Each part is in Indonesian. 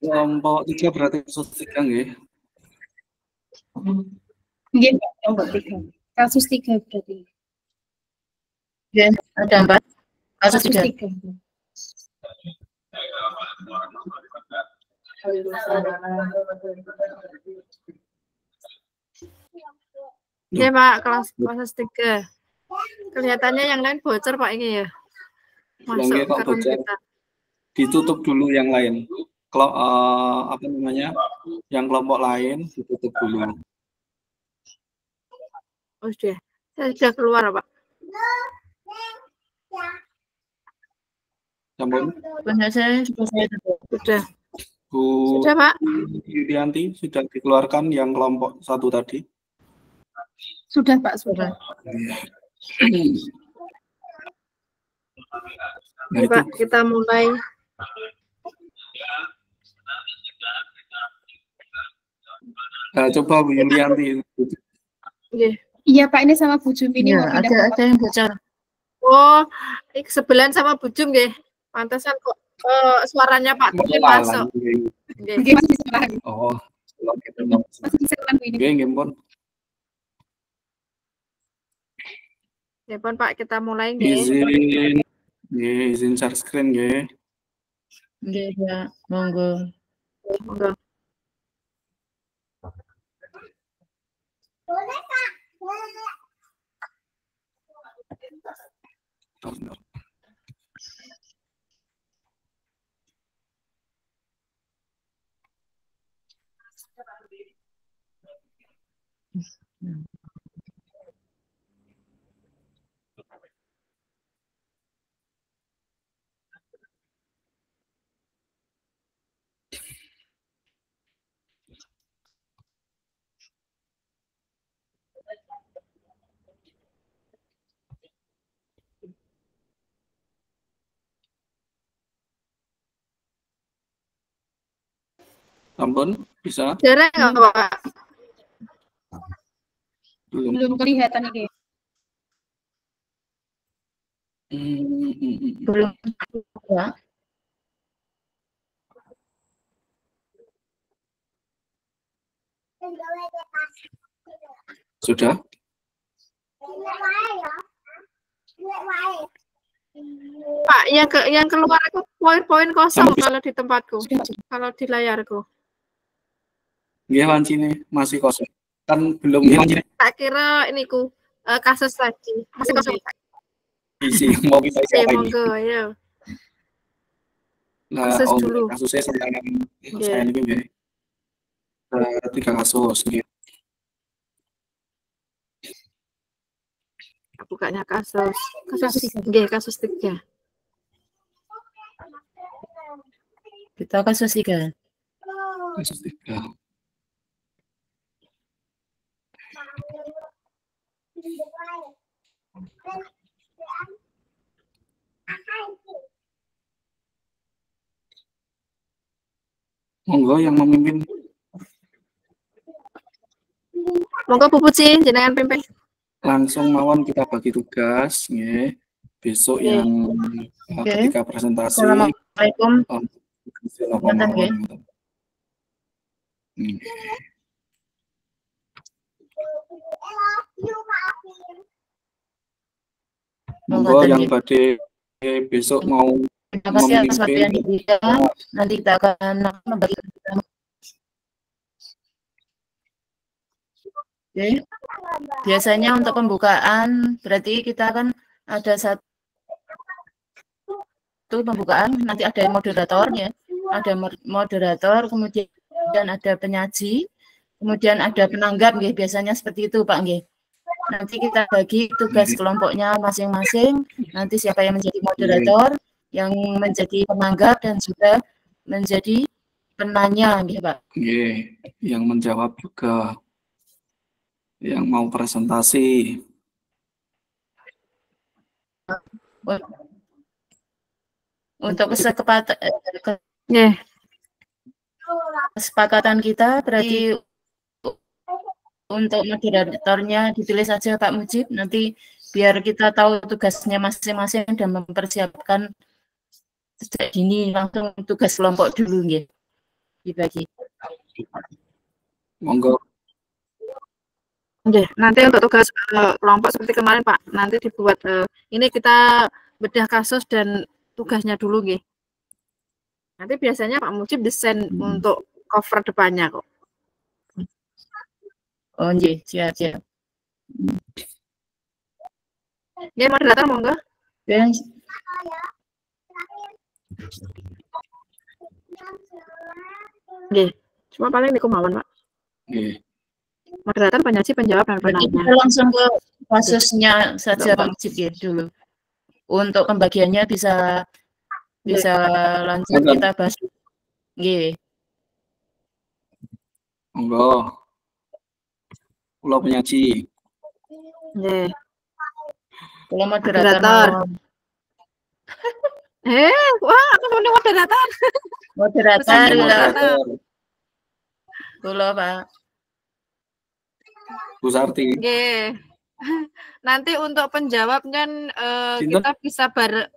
Kelompok 3 berarti kasus 3 nggih. Nggih, kelompok 3. Kasus 3 berarti. Ya, ada 4. Kasus 3. Oke Pak, kasus 3. Kelihatannya yang lain bocor Pak ini ya. Masuk Yang ke room kita. Ditutup dulu yang lain. Apa namanya? Yang kelompok lain ditutup dulu. Oh sudah, saya sudah keluar Pak. Sampun. Saya Sudah. Bu Sudah Pak. Yulianti sudah dikeluarkan yang kelompok 1 tadi. Sudah Pak, sudah. Nah, Pak, kita mulai. Coba Bu Yulianti. Iya Pak, ini sama Bu Jum ini ya, ada yang bocor. Oh, sebelahan sama Bu Jum nggih. Pantesan kok suaranya Pak Jum masuk. Nggih, masih salah. Oh, masih salah ini. Nggih, pun. Ya pun Pak, kita mulai nggih. Izin share screen nggih. Nggih, ya, monggo. Monggo. Boleh Kak. Ampun, bisa? Jarang nggak Pak? Belum kelihatan ini. Belum ya. Sudah? Pak, yang keluar aku poin-poin kosong kalau di tempatku, kalau di layarku. Nggih, lancine masih kosong. Kan belum lancine. Tak kira ini kasus tadi masih kosong. Isi mau kita siapa ini? Monggo, ya. Nah, kasus dulu. Kasusnya saya ini nggih. 3 kasus nggih. Bukanya kasus nggih, kasus 3. Kita kasus 3. Kasus 3. Monggo yang memimpin. Monggo Bu Puji, jenengan pimpin. Langsung mawon kita bagi tugas nggih. Besok yang ketika presentasi. Assalamualaikum. Monggo yang badhe besok mau memimpin. Nanti kita akan membagi. Oke. Biasanya untuk pembukaan berarti kita akan ada satu pembukaan, nanti ada moderator ya, ada moderator, kemudian ada penyaji, kemudian ada penanggap, nggih. Biasanya seperti itu Pak nggih. Nanti kita bagi tugas kelompoknya masing-masing. Nanti siapa yang menjadi moderator, yang menjadi penanggap dan juga menjadi penanya, nggih Pak. Nggih, yang menjawab juga. Yang mau presentasi. Untuk kesepakatan kita berarti untuk moderatornya dipilih saja Pak Mujib, nanti biar kita tahu tugasnya masing-masing dan mempersiapkan sejak dini langsung tugas kelompok dulu nggih. Dibagi. Monggo. Oke, nanti untuk tugas kelompok seperti kemarin Pak, nanti dibuat ini kita bedah kasus dan tugasnya dulu nggih. Nanti biasanya Pak Mujib desain untuk cover depannya kok. Oh nggih, siap. Ya, moderator monggo. Yang Nggih, cuma paling niku mawon Pak. Nggih. Moderator, penyaji, penjawab, dan penanya. kita langsung ke kasusnya saja Pak Mujib ya dulu. Untuk pembagiannya bisa lanjut kita bahas. Nggih. Monggo. Kula penyaji. Nggih. Kalau Moderator. Wah, aku mau moderator. Moderator. Kula Pak. Bu Sarti. Nggih. Nanti untuk penjawab kan kita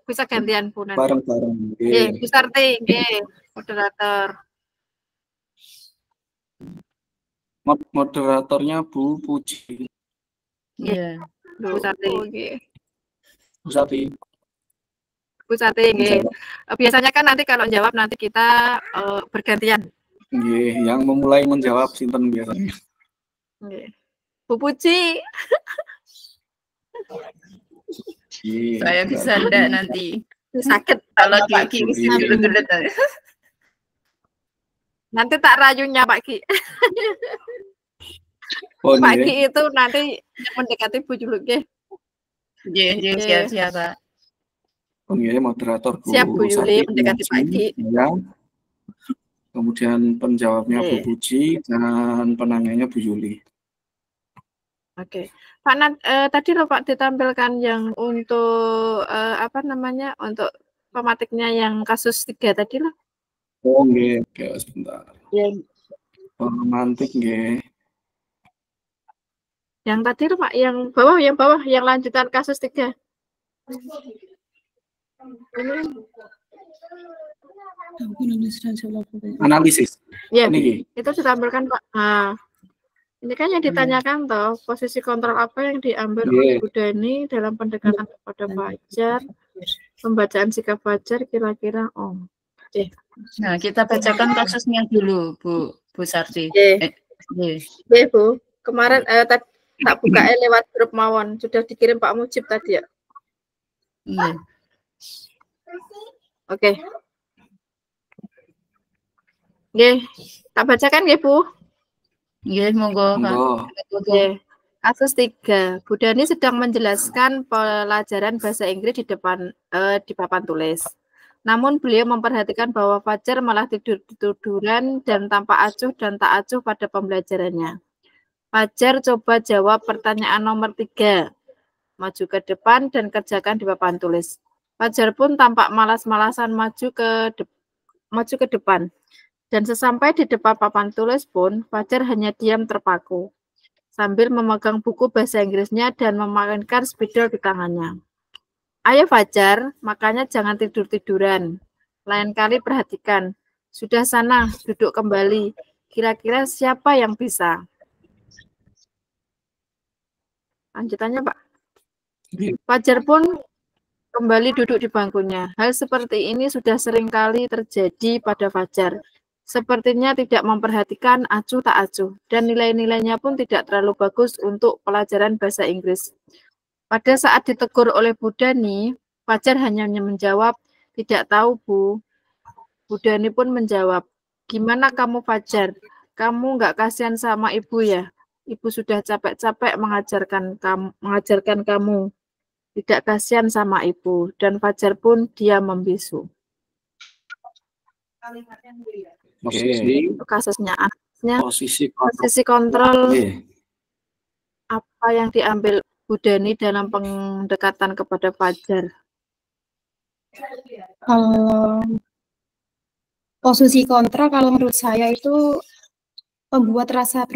bisa gantian Bu nanti. Bareng-bareng. Nggih, Bu Sarti, nggih, moderator. Moderatornya Bu Puji. Iya. Bu Sarti. Bu Sarti. Bu Sarti, nggih. Biasanya kan nanti kalau jawab nanti kita bergantian. Nggih, yang memulai menjawab sinten biasanya. Nggih. Bu Puji. Saya bisa ndak nanti. Sakit Kalau Pak Ki dulu. Nanti tak rayunya Pak Ki. Oh, Pak Ki itu nanti mendekati Bu Juluk nggih. Nggih, siap Pak. Oh, nggih, moderator Bu. Siap Bu Yuli mendekati Pak Ki. Ya. Kemudian penjawabnya Bu Puji dan penanyanya Bu Yuli. Oke, Pak tadi loh Pak ditampilkan yang untuk untuk pematiknya yang kasus 3 tadi loh. Oh nggih, oke sebentar. Yang pemantik nggih. Yang tadi loh Pak, yang bawah, yang lanjutan kasus 3. Analisis. Ya, itu ditampilkan Pak. Nah, ini kan yang ditanyakan toh, posisi kontrol apa yang diambil oleh Bu Dani dalam pendekatan kepada Fajar, pembacaan sikap Fajar kira-kira Nah, kita bacakan kasusnya dulu, Bu Sarti. Bu. Kemarin tak buka lewat grup mawon, sudah dikirim Pak Mujib tadi ya. Oke. Nggih, tak bacakan nggih, Bu. Nggih, monggo, Pak. Oke. Kasus 3. Bu Dani sedang menjelaskan pelajaran bahasa Inggris di papan tulis. Namun beliau memperhatikan bahwa Fajar malah tiduran dan tampak acuh dan tak acuh pada pembelajarannya. Fajar coba jawab pertanyaan nomor 3. Maju ke depan dan kerjakan di papan tulis. Fajar pun tampak malas-malasan maju ke depan. Dan sesampai di depan papan tulis pun, Fajar hanya diam terpaku, sambil memegang buku bahasa Inggrisnya dan memainkan spidol di tangannya. Ayo Fajar, makanya jangan tidur-tiduran. Lain kali perhatikan. Sudah sana, duduk kembali. Kira-kira siapa yang bisa? Lanjutannya Pak. Fajar pun kembali duduk di bangkunya. Hal seperti ini sudah sering kali terjadi pada Fajar. Sepertinya tidak memperhatikan acuh tak acuh, dan nilai-nilainya pun tidak terlalu bagus untuk pelajaran bahasa Inggris. Pada saat ditegur oleh Bu Dani, Fajar hanya menjawab, tidak tahu Bu. Bu Dani pun menjawab, gimana kamu Fajar? Kamu nggak kasihan sama Ibu ya? Ibu sudah capek-capek mengajarkan kamu. Tidak kasihan sama Ibu. Dan Fajar pun dia membisu. Kasusnya posisi kontrol apa yang diambil Bu Dani dalam pendekatan kepada Fajar. Posisi kontrol kalau menurut saya itu membuat rasa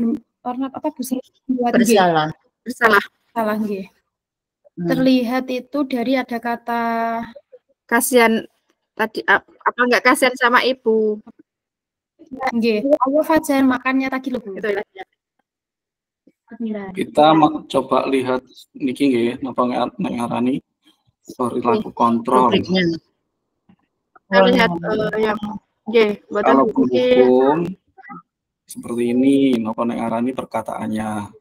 bersalah nggih. Terlihat itu dari ada kata kasihan Tadi apa enggak kasihan sama ibu? Nggih, ayo Fajar makannya tadi lho, Bu. Gitu ya. Kita coba lihat niki nggih napa ngarani perilaku kontrol. Rubriknya. Kita lihat yang nggih, Kalau penghukum seperti ini napa ngarani perkataannya.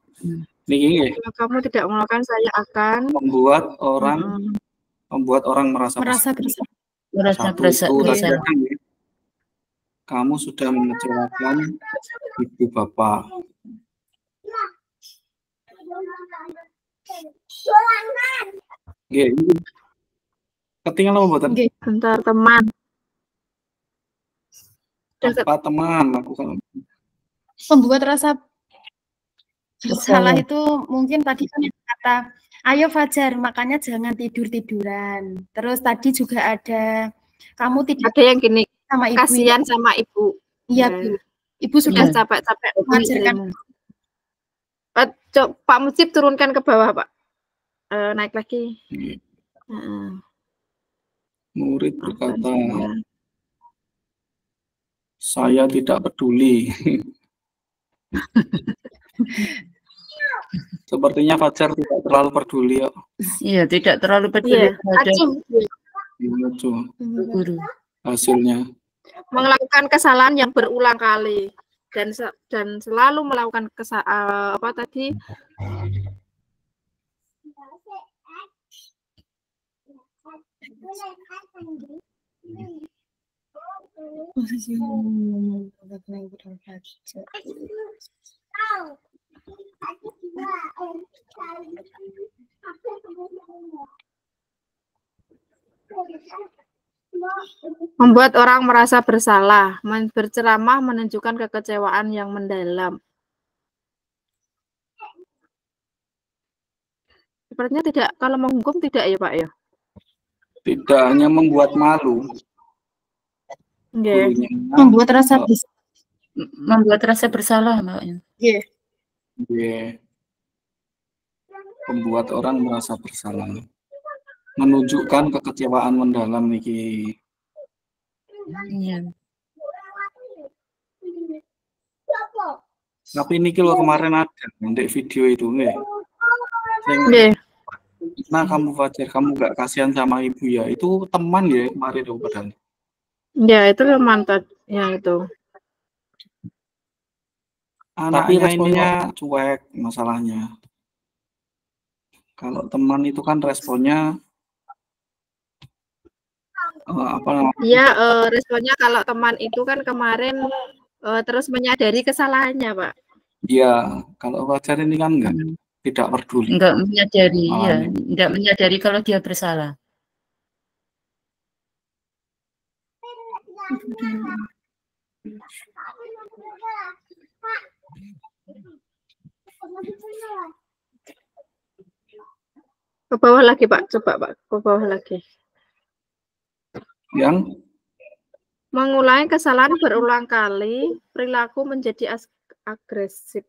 Niki nggih. Kalau kamu tidak melakukan, saya akan membuat orang merasa bersalah. Satu itu tadi kan, kamu sudah mengecewakan ibu bapak. Nggih, ketinggalan apa mboten? Nggih, bentar teman. Apa teman lakukan? Membuat rasa bersalah itu mungkin tadi kan kata, ayo Fajar, makanya jangan tidur-tiduran. Terus tadi juga ada, kamu tidak ada yang gini, sama ibu. Kasihan sama ibu. Iya, Bu. Ibu sudah capek-capek mengajarkan. Pak Mujib turunkan ke bawah, Pak. Naik lagi. Murid berkata, saya tidak peduli. Sepertinya Fajar tidak terlalu peduli. Iya, tidak terlalu peduli. Guru. Hasilnya melakukan kesalahan yang berulang kali dan selalu melakukan apa tadi? Membuat orang merasa bersalah, berceramah menunjukkan kekecewaan yang mendalam. Sepertinya tidak, kalau menghukum tidak ya Pak ya? Tidak hanya membuat malu. Okay. Membuat rasa bersalah, Mbak. Yeah. Yeah. Membuat orang merasa bersalah. Menunjukkan kekecewaan mendalam niki. Iya. Tapi ini kalau kemarin ada nanti video itu nggih. Nah kamu Fajar, kamu nggak kasihan sama ibu ya? Itu teman ya kemarin itu padahal. Ya itu teman ya itu. Tapi responnya cuek masalahnya. Kalau teman itu kan responnya apa namanya? Iya, responnya kalau teman itu kan kemarin terus menyadari kesalahannya, Pak. Iya, kalau Fajar ini kan enggak, tidak peduli. Enggak menyadari, ya, enggak menyadari kalau dia bersalah. Ke bawah lagi, Pak. Coba, Pak. Ke bawah lagi. Yang mengulangi kesalahan berulang kali, perilaku menjadi agresif.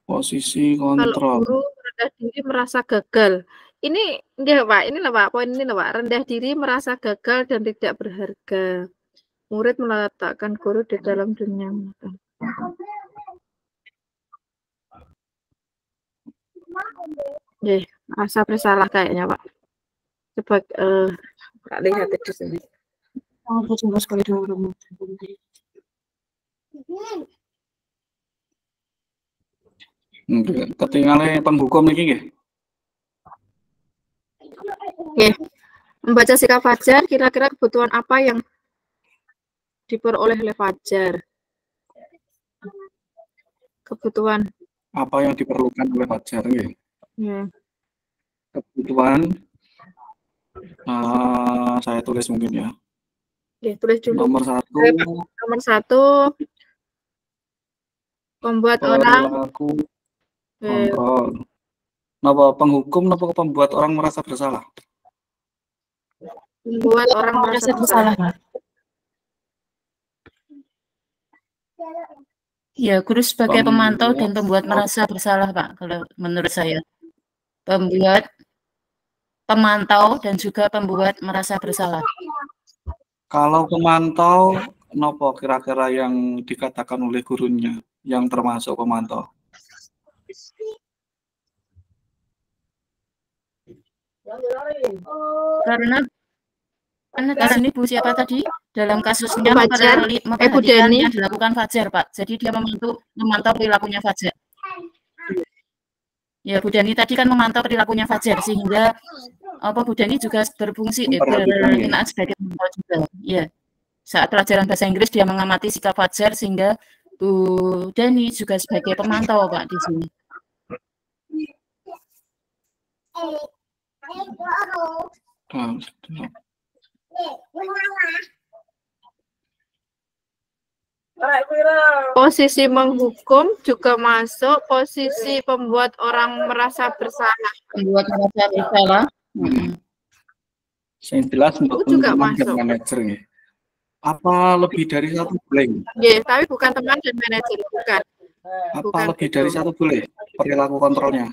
Posisi kontrol. Kalau guru rendah diri merasa gagal. Ini enggak, Pak. Ini loh, Pak. Poin ini loh, Pak. Rendah diri merasa gagal dan tidak berharga. Murid meletakkan guru di dalam dunia. Rasa bersalah kayaknya, Pak. Coba lihat di sini. Aku coba sekali dulu. Ketinggalan penghukum ini nggih. Nggih. Membaca sikap Fajar, kira-kira kebutuhan apa yang diperoleh oleh Fajar? Kebutuhan apa yang diperlukan oleh Fajar nggih? Ya. Kebutuhan saya tulis mungkin ya. Oke, tulis dulu. Nomor 1. Nomor 1 membuat orang kontrol. Napa penghukum napa pembuat orang merasa bersalah? Membuat orang merasa bersalah. Ya, guru sebagai pemantau dan pembuat merasa bersalah, Pak, kalau menurut saya. Pembuat pemantau dan juga pembuat merasa bersalah. Kalau pemantau, nopo kira-kira yang dikatakan oleh gurunya yang termasuk pemantau? Karena di sini Bu siapa tadi? Dalam kasusnya Fajar, Bu memperhatikan Deni. yang dilakukan Fajar, Pak. Jadi dia memantau perilakunya Fajar. Ya, Bu Dani tadi kan memantau perilakunya Fajar, sehingga Bu Dani juga berfungsi berkenaan sebagai pemantau juga. Ya, saat pelajaran bahasa Inggris dia mengamati sikap Fajar, sehingga Bu Dani juga sebagai pemantau, Pak, di sini. Posisi menghukum juga masuk posisi pembuat orang merasa bersalah. Pembuat merasa bersalah. Yang jelas untuk juga teman dan masuk. manajer ya. Apa lebih dari satu boleh? Ya, tapi bukan teman dan manajer, bukan. Apa Bukan lebih itu. dari satu boleh? Perilaku kontrolnya.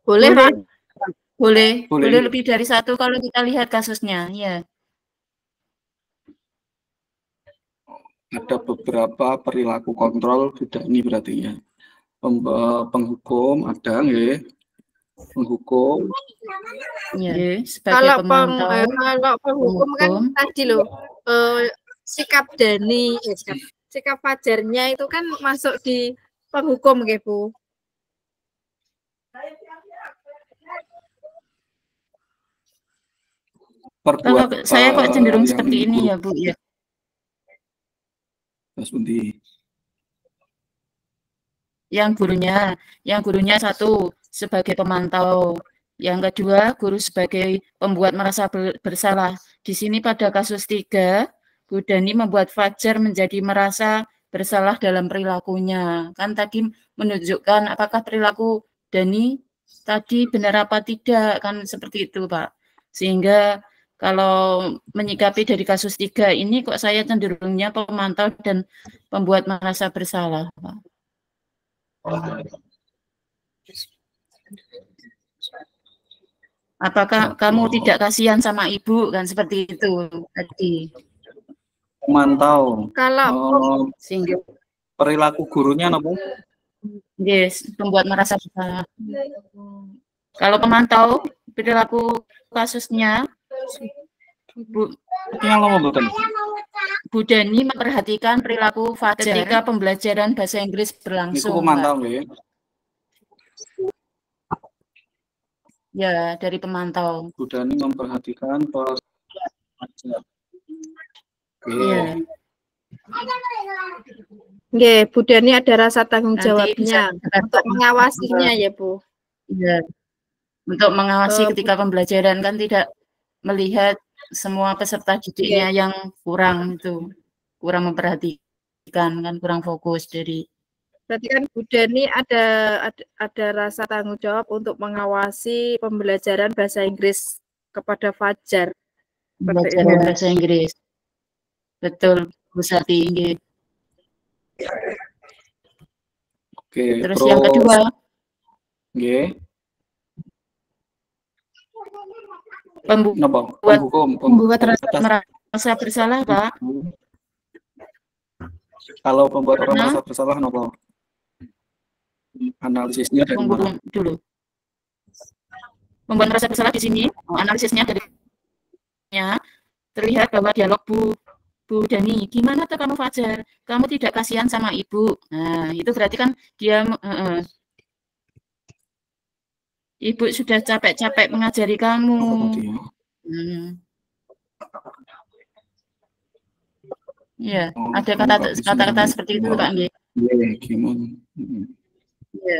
Boleh, Pak? Boleh lebih dari satu kalau kita lihat kasusnya, ya. Ada beberapa perilaku kontrol sudah ini berarti ya. Penghukum ada nggih. Penghukum. Ya, Kalau sebagai pemantau. kalau penghukum kan tadi loh, sikap Dani, sikap Fajarnya itu kan masuk di penghukum, nggih, Bu. Kalau saya kok cenderung seperti ini ya, Bu, ya. Yang gurunya satu sebagai pemantau, yang kedua guru sebagai pembuat merasa bersalah. Di sini pada kasus 3, Bu Dani membuat Fajar menjadi merasa bersalah dalam perilakunya. Kan tadi menunjukkan apakah perilaku Dani tadi benar apa tidak, kan seperti itu, Pak. Sehingga kalau menyikapi dari kasus 3 ini kok saya cenderungnya pemantau dan pembuat merasa bersalah, Pak. Apakah kamu tidak kasihan sama ibu, kan seperti itu tadi. Pemantau. Kalau sehingga perilaku gurunya apa? Yes, pembuat merasa bersalah. Kalau pemantau perilaku kasusnya Bu Dani memperhatikan perilaku Fajar ketika pembelajaran bahasa Inggris berlangsung. Itu pemantau nggih. Ya, dari pemantau. Bu Dani memperhatikan Fajar. Iya. Nggih, Bu Dani ada rasa tanggung jawabnya untuk mengawasinya ya, Bu. Iya. Untuk mengawasi ketika pembelajaran, kan tidak melihat semua peserta didiknya yang kurang memperhatikan, kan kurang fokus dari. Berarti kan Bu Dani ada rasa tanggung jawab untuk mengawasi pembelajaran bahasa Inggris kepada Fajar. Pembelajaran bahasa Inggris. Betul, Bu Sati. Oke, terus yang kedua. Nggih. Pembuat merasa bersalah, Pak. Kalau pembuat orang merasa bersalah, kenapa? Analisisnya dari mana? Dulu. Pembuat merasa bersalah di sini, analisisnya dari terlihat bahwa dialog Bu Dani, gimana tuh kamu Fajar? Kamu tidak kasihan sama ibu. Nah, itu berarti kan dia ibu sudah capek-capek mengajari kamu. Iya, ada kata-kata seperti itu, Pak Nggih. Iya.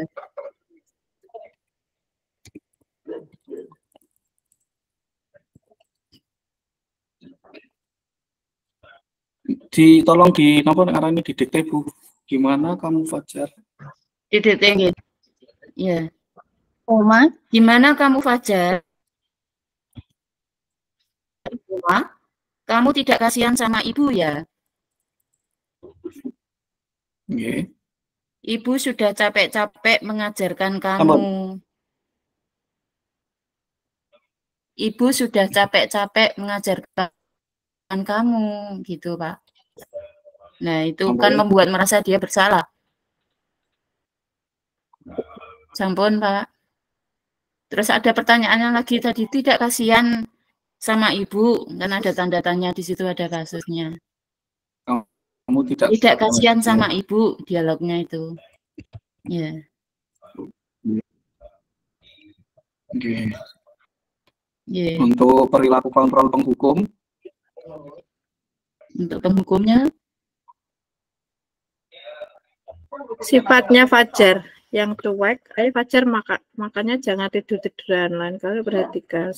Tolong ini didikte, Bu. Gimana kamu Fajar? Didikte nggih. Iya. Oma, gimana kamu Fajar? Oma, kamu tidak kasihan sama ibu ya? Okay. Ibu sudah capek-capek mengajarkan kamu. ibu sudah capek-capek mengajarkan kamu gitu, Pak. Nah, itu kan membuat merasa dia bersalah. Sampun, Pak. Terus ada pertanyaannya lagi tadi, tidak kasihan sama ibu, kan ada tanda tanya di situ, ada kasusnya. Kamu tidak kasihan sama ibu, dialognya itu. Ya. Okay. Yeah. Untuk perilaku kontrol penghukum. Untuk penghukumnya sifatnya fajar yang cuek. Ayo fajar makanya jangan tidur-tiduran, lain kali perhatikan.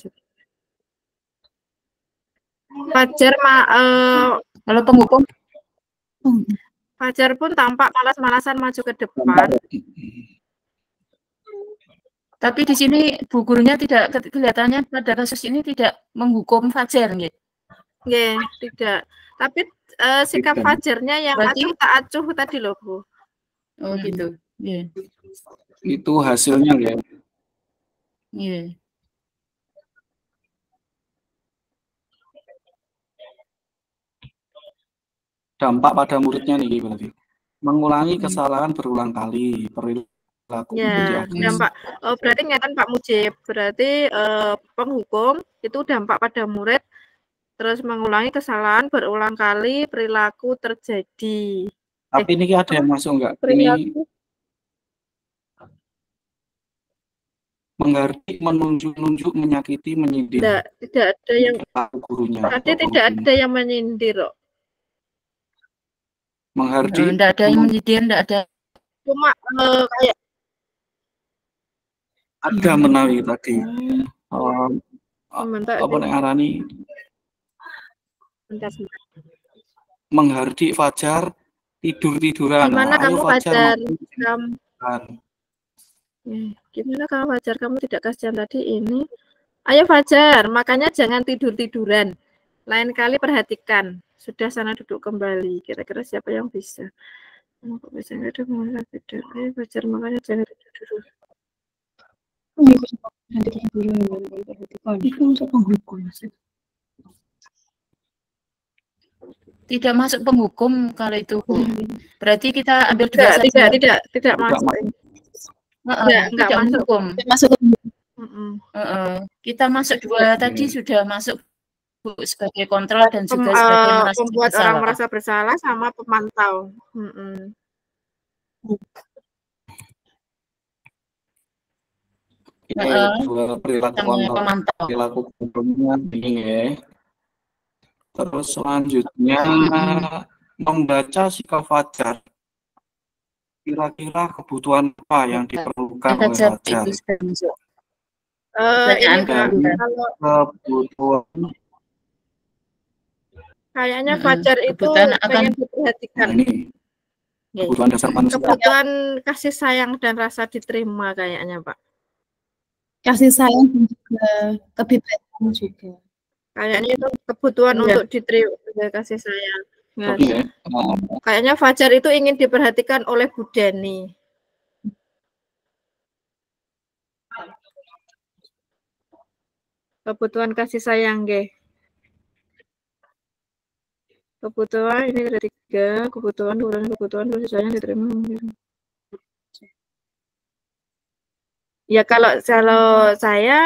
Fajar kalau penghukum fajar pun tampak malas-malasan maju ke depan. Tapi di sini Bu gurunya tidak, kelihatannya pada kasus ini tidak menghukum Fajar, gitu. Yeah, tidak. Tapi sikap Fajarnya yang berarti, acuh tak acuh tadi loh, Bu. Oh gitu. Yeah. Itu hasilnya ya. Yeah. Dampak pada muridnya nih berarti. Mengulangi kesalahan berulang kali, perilaku ya, dampak. Oh, berarti ngeten Pak Mujib. Berarti penghukum itu dampak pada murid, terus mengulangi kesalahan berulang kali, perilaku terjadi. Tapi ini ada yang masuk enggak? Perilaku. Ini menghardik, menunjuk-nunjuk, menyakiti, menyindir. Tidak ada yang gurunya. Tadi tidak ada yang menyindir, kok. Menghardik. Tidak ada yang menyindir, tidak ada. Cuma kayak ada menawi tadi. Apa yang arani? Menghardik Fajar tidur-tiduran. Gimana kamu Fajar? Gimana kamu Fajar? Kamu tidak kasihan tadi ini? Ayo Fajar, makanya jangan tidur-tiduran. Lain kali perhatikan. Sudah sana duduk kembali. Kira-kira siapa yang bisa? Kok bisa nggak ada malah beda. Ayo Fajar, makanya jangan tidur-tiduran. Itu untuk penghukum. Tidak masuk penghukum kalau itu, Bu. Berarti kita ambil dua saja. Tidak masuk. Tidak menghukum. Masuk. Kita masuk dua tadi sudah masuk, Bu, sebagai kontrol dan juga sebagai merasa membuat bersalah. Orang merasa bersalah sama pemantau. Perilaku kontrolnya ini ya. Terus selanjutnya membaca sikap Fajar. Kira-kira kebutuhan apa yang diperlukan oleh Fajar? Kebutuhan. Kayaknya Fajar itu pengen diperhatikan. Kebutuhan dasar manusia. Kebutuhan kasih sayang dan rasa diterima kayaknya, Pak. Kasih sayang dan juga kebebasan juga. Kayaknya itu kebutuhan untuk diterima kasih sayang. Kayaknya Fajar itu ingin diperhatikan oleh Bu Dani. Kebutuhan kasih sayang, nggih. Kebutuhan ini ada 3, kebutuhan kasih sayang diterima. Ya kalau saya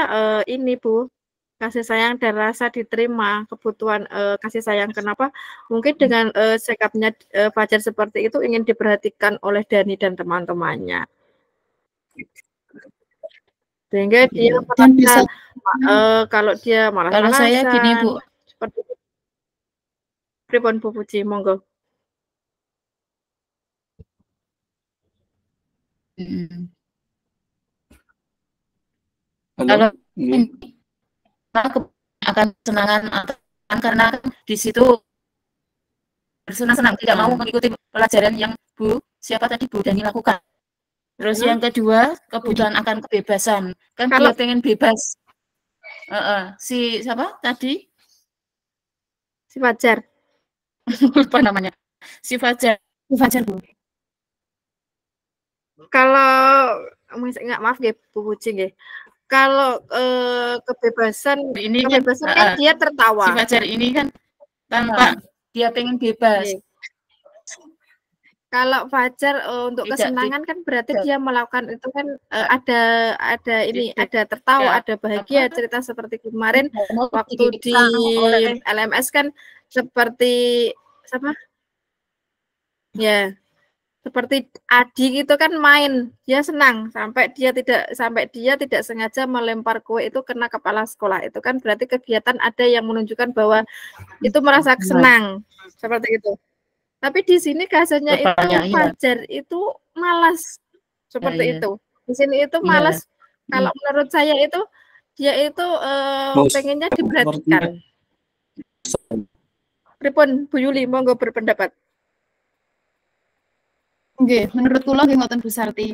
ini Bu, kasih sayang dan rasa diterima, kebutuhan kasih sayang. Kenapa? Mungkin dengan sikapnya Fajar seperti itu ingin diperhatikan oleh Dani dan teman-temannya. Sehingga dia merasa kalau dia malah kalau saya gini Bu, seperti pripun Bu Puji, monggo. Kalau akan senangan karena di situ bersenang-senang, tidak mau mengikuti pelajaran yang Bu siapa tadi Bu Dani lakukan. Terus yang kedua kebutuhan akan kebebasan, kan dia pengen bebas. Si siapa tadi? Si Fajar. Lupa namanya. Si Fajar. Si Fajar Bu. Kalau maaf ya Bu Puji nggih. Kalau kebebasan Ini kan, kan dia si tertawa. Fajar ini kan tanpa dia pengen bebas. Oke. Kalau Fajar untuk Tidak, kesenangan kan berarti tidak. dia melakukan itu kan ada ini, ada tertawa, ada bahagia, cerita seperti kemarin waktu di LMS kan seperti apa? Ya, seperti Adi gitu kan main, dia senang sampai dia tidak sengaja melempar kue itu kena kepala sekolah. Itu kan berarti kegiatan ada yang menunjukkan bahwa itu merasa senang seperti itu. Tapi di sini kasusnya itu Fajar itu malas seperti itu. Di sini itu malas. Kalau menurut saya itu dia itu pengennya diperhatikan. Pripun Bu Yuli monggo berpendapat. Oke, menurut kula nggih ngoten Bu Sarti.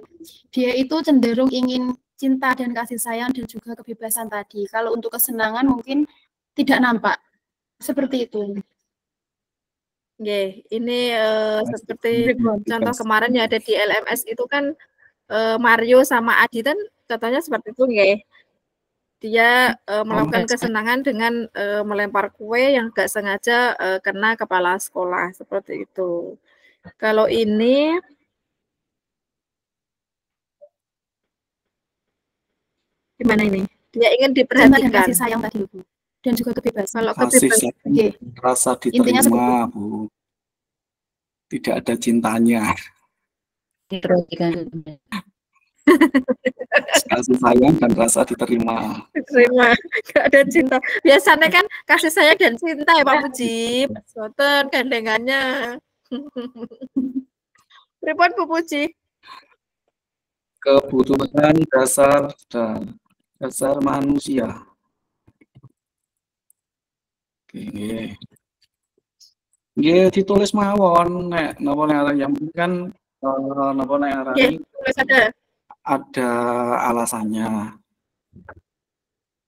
Dia itu cenderung ingin cinta dan kasih sayang dan juga kebebasan tadi. Kalau untuk kesenangan mungkin tidak nampak. Seperti itu. Oke, ini seperti contoh kemarin yang ada di LMS itu kan Mario sama Adi kan contohnya seperti itu nggih. Dia melakukan kesenangan dengan melempar kue yang gak sengaja kena kepala sekolah seperti itu. Kalau ini gimana ini? Dia ingin diperhatikan. Dan kasih sayang tadi Bu. Dan juga kebebasan. Kalau kebebasan rasa diterima Bu. Tidak ada cintanya. Kasih sayang dan rasa diterima. Diterima, gak ada cinta. Biasanya kan kasih sayang dan cinta ya Pak Puji. Soten gandengannya. Pripun Bu Puji? Kebutuhan dasar dan dasar manusia. Oke. Nggih ditulis mawon nek napa nek yang kan napa nek arani ada alasannya.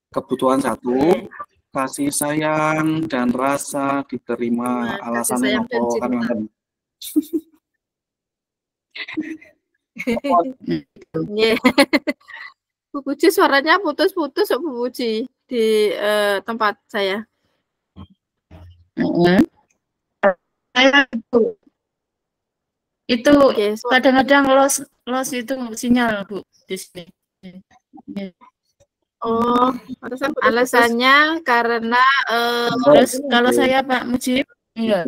Kebutuhan satu, kasih sayang dan rasa diterima. Alasannya apa kan ngoten. Bu Puji suaranya putus-putus Bu Puji di tempat saya. Itu kadang-kadang los itu sinyal Bu di sini. Oh, alasannya karena kalau saya Pak Mujib, iya.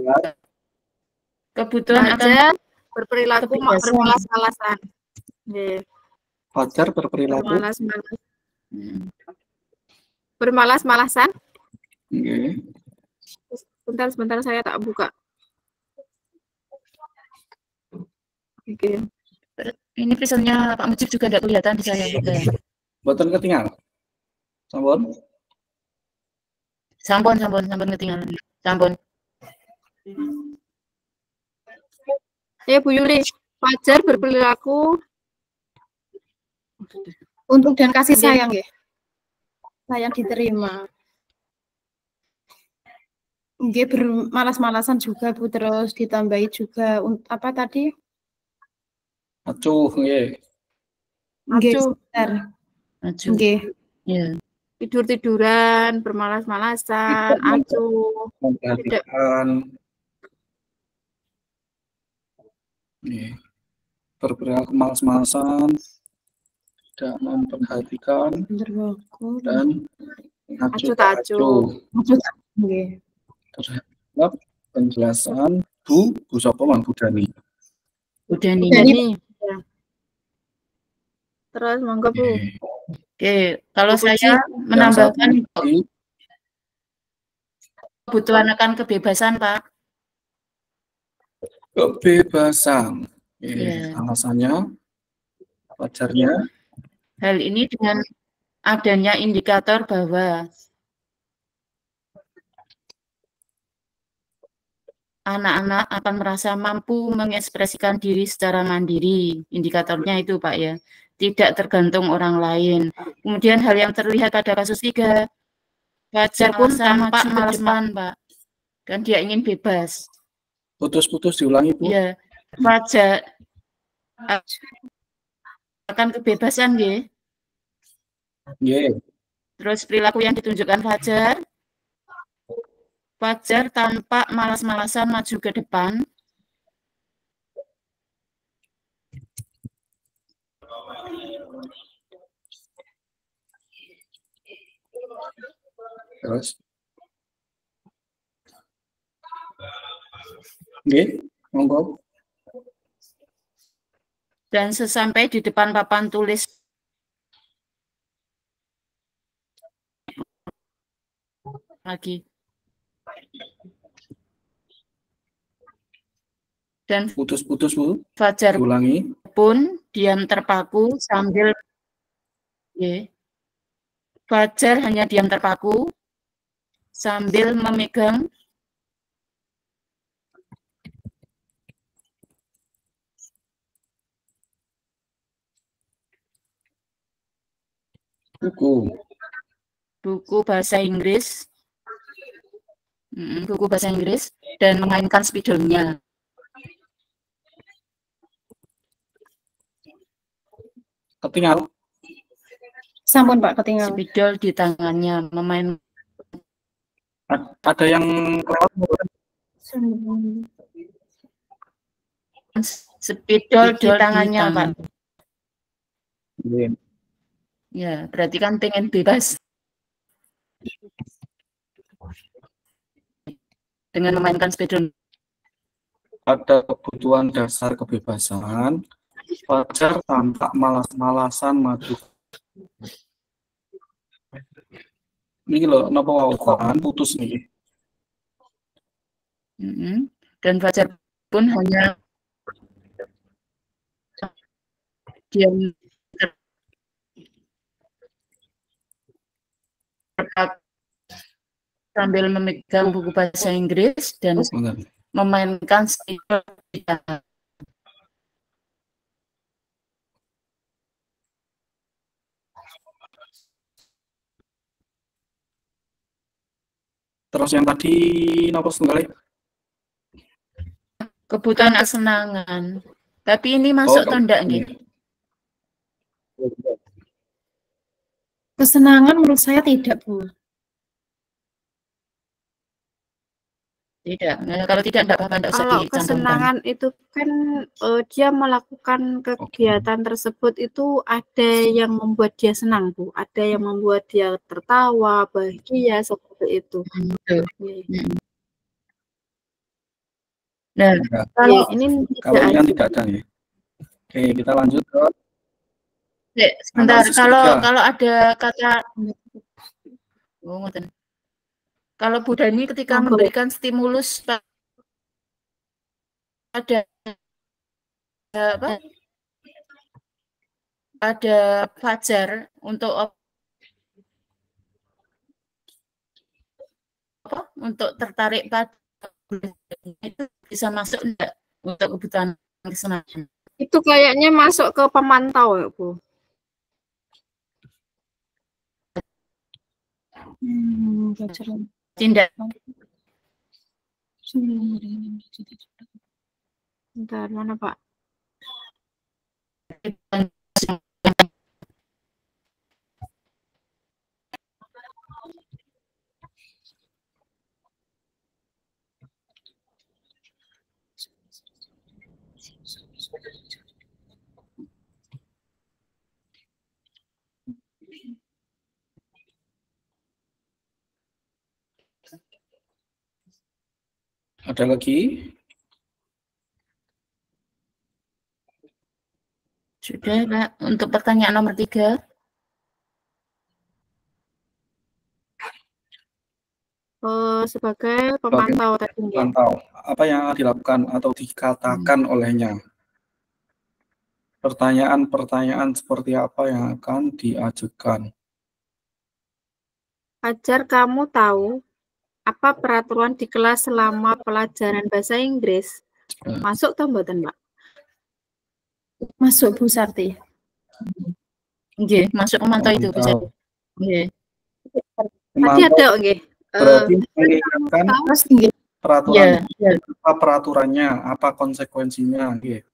Kebutuhan aja berperilaku bermalas-malasan. Fajar berperilaku bermalas-malasan. Okay. Sebentar saya tak buka. Oke. Ini visualnya Pak Mujib juga tidak kelihatan di saya juga. Boten ketinggalan. Sampun ketinggalan. Sampun. Ya Bu Yuli, Fajar berperilaku untuk dan kasih sayang ya. Sayang diterima. Nggih bermalas-malasan juga Bu, terus ditambahi juga apa tadi? Acuh nggih. Acuh. Nggih. Ya. Tidur-tiduran, bermalas-malasan, acuh. Memperhatikan. Berperilaku malas-malasan, tidak memperhatikan, dan acuh. Terhadap penjelasan Bu Sopo lan Bu Dani. Ya. Terus monggo Bu. Oke, kalau saya menambahkan kebutuhan akan kebebasan Pak. Kebebasan. Alasannya, wajarnya. Hal ini dengan adanya indikator bahwa anak-anak akan merasa mampu mengekspresikan diri secara mandiri. Indikatornya itu Pak ya. Tidak tergantung orang lain. Kemudian hal yang terlihat pada kasus 3, Fajar pun tampak malas-malasan Pak. Dan dia ingin bebas. Putus-putus diulangi Bu. Iya. Fajar akan kebebasan ya. Nggih. Terus perilaku yang ditunjukkan Fajar. Fajar tampak malas-malasan maju ke depan. Terus. Nggih, monggo. Dan sesampai di depan papan tulis lagi. Dan Putus-putus, Bu. Fajar Ulangi. pun diam terpaku sambil Fajar hanya diam terpaku sambil memegang buku bahasa Inggris, dan memainkan spidolnya. Ketinggal. Sampun Pak, ketinggal. Spidol di tangannya, memain. Ada yang kelewat? Spidol di tangannya, Pak. Iya. Ya, berarti kan pengen bebas dengan memainkan spidol. Ada kebutuhan dasar kebebasan. Fajar tampak malas-malasan maju. Ini loh, napa wawasan putus nih. Dan Fajar pun hanya diam sambil memegang buku bahasa Inggris dan memainkan spidol di tangan. Terus yang tadi napa setunggal? Kebutuhan kesenangan. Tapi ini masuk atau enggak nih? Kesenangan menurut saya tidak, Bu. Tidak. Nah, kalau tidak apa-apa, enggak usah Kalau dicantumkan. kesenangan itu kan dia melakukan kegiatan tersebut itu ada yang membuat dia senang, Bu. Ada yang membuat dia tertawa, bahagia, seperti itu. Nah, kalau ini kalau tidak ada ya. Oke, kita lanjut ke sebentar. Kalau ada kata kalau Bu Dani ketika memberikan stimulus pada Fajar untuk untuk tertarik pada itu bisa masuk enggak untuk kebutuhan kesenangan? Itu kayaknya masuk ke pemantau ya, Bu. Tidak. Bentar, mana Pak? Ada lagi? Sudah, Pak. Untuk pertanyaan nomor 3. Sebagai pemantau tadi. Pemantau. Apa yang dilakukan atau dikatakan olehnya? Pertanyaan-pertanyaan seperti apa yang akan diajukan? Fajar, kamu tahu apa peraturan di kelas selama pelajaran bahasa Inggris? Masuk atau mboten, Mbak? Masuk, Bu Sarti. Nggih, masuk pemantau itu bisa. Nggih. Tadi ada nggih. Berarti mengingatkan peraturan, apa peraturannya, apa konsekuensinya, nggih.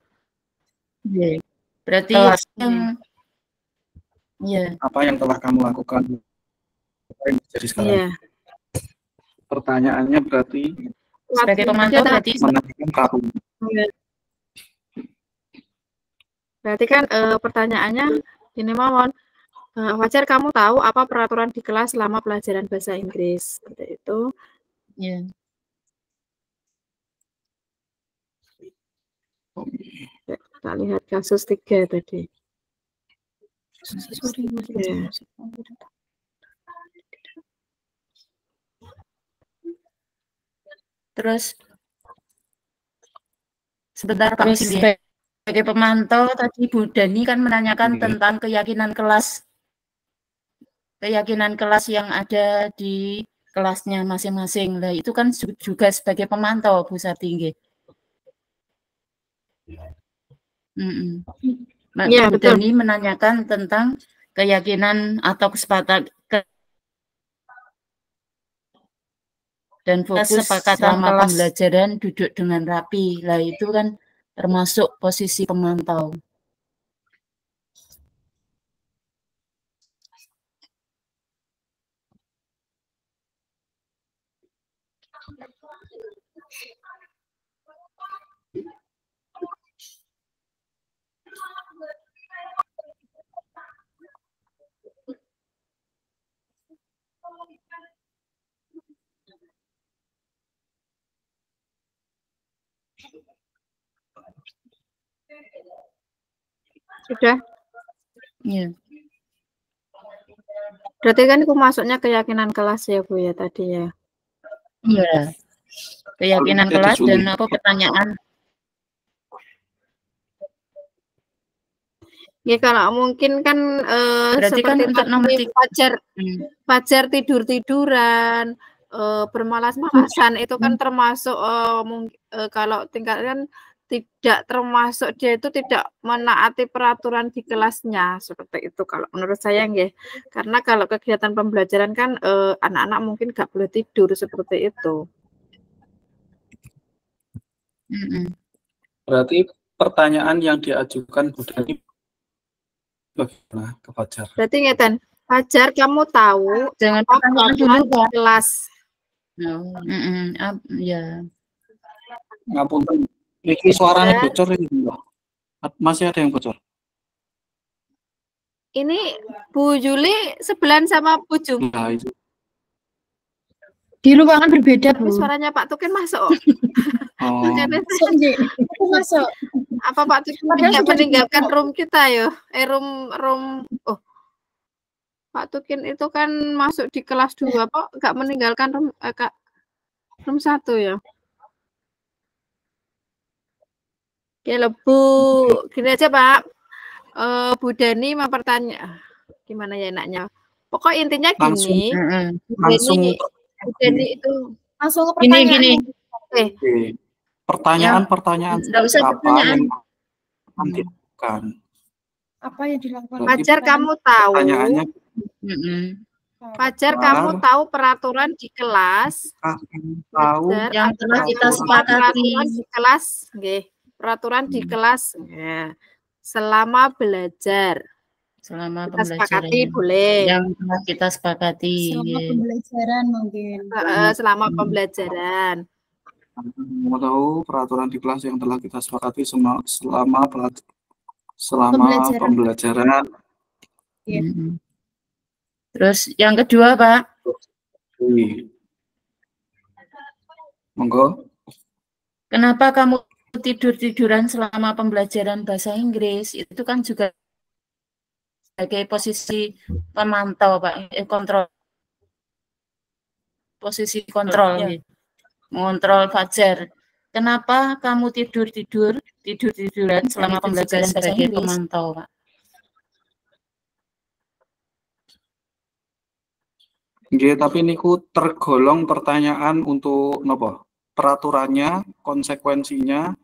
Berarti Iya. Apa yang telah kamu lakukan? Apa yang terjadi sekarang? Iya. Pertanyaannya berarti Sebagai pemantau berarti menanyakan kamu. Iya. Berarti kan pertanyaannya ini mohon Fajar, kamu tahu apa peraturan di kelas selama pelajaran bahasa Inggris? Seperti itu. ya. Kita lihat kasus 3 tadi. Ya. Terus sebentar Pak, sebagai pemantau tadi Bu Dani kan menanyakan tentang keyakinan kelas yang ada di kelasnya masing-masing. Lah itu kan juga sebagai pemantau Bu Sarti. Ya, Bu Dani menanyakan tentang keyakinan atau kesepakatan dan fokus selama pembelajaran duduk dengan rapi. Lah itu kan termasuk posisi pemantau. Sudah? Iya. Berarti kan itu masuknya keyakinan kelas ya Bu ya tadi ya. Iya. Keyakinan kelas dan apa pertanyaan? Ya kalau mungkin kan berarti seperti kan untuk nomor Fajar tidur-tiduran, bermalas-malasan itu kan termasuk kalau tingkat kan tidak termasuk dia itu tidak menaati peraturan di kelasnya seperti itu kalau menurut saya nggih. Karena kalau kegiatan pembelajaran kan anak-anak mungkin nggak boleh tidur seperti itu. Berarti pertanyaan yang diajukan Bu Dani bagaimana ke Fajar? Berarti ngeten, Fajar kamu tahu jangan apa pertanyaan dulu Pak. Kelas. Ya. Ngapunten. Iki suaranya bocor ini. Masih ada yang bocor? Ini Bu Juli sebelahan sama Bu Jum. Nah, itu. Di ruangan berbeda, Bu. Suaranya Pak Tukin masuk. Oh. Masuk. Apa Pak Tukin tidak meninggalkan room kita ya? Room. Oh. Pak Tukin itu kan masuk di kelas 2 kok nggak meninggalkan room 1 ya? Oke, Bu, gini aja Pak. Bu Dani mau bertanya, gimana ya enaknya? Pokok intinya gini. Langsung Bu Dani itu langsung ke pertanyaan. Gini. Oke. Pertanyaan enggak usah apa pertanyaan. yang dilakukan? Apa yang dilakukan? Fajar kamu tahu? Pertanyaannya. Fajar kamu tahu peraturan di kelas? Tahu yang telah kita sepakati di kelas, nggih. Peraturan di kelas ya. Selama belajar. Selama kita pembelajaran. Sepakati boleh. Yang telah kita sepakati. Selama pembelajaran mungkin. Selama pembelajaran. Mau tahu peraturan di kelas yang telah kita sepakati selama pembelajaran. Ya. Terus yang kedua, Pak. Monggo. Kenapa kamu tidur-tiduran selama pembelajaran bahasa Inggris? Itu kan juga sebagai posisi pemantau, Pak, kontrol. Posisi kontrol, ya. Mengontrol Fajar. Kenapa kamu tidur-tiduran selama pembelajaran bahasa Inggris? Pemantau, Pak. Nggih, tapi niku tergolong pertanyaan untuk nopo? Peraturannya, konsekuensinya,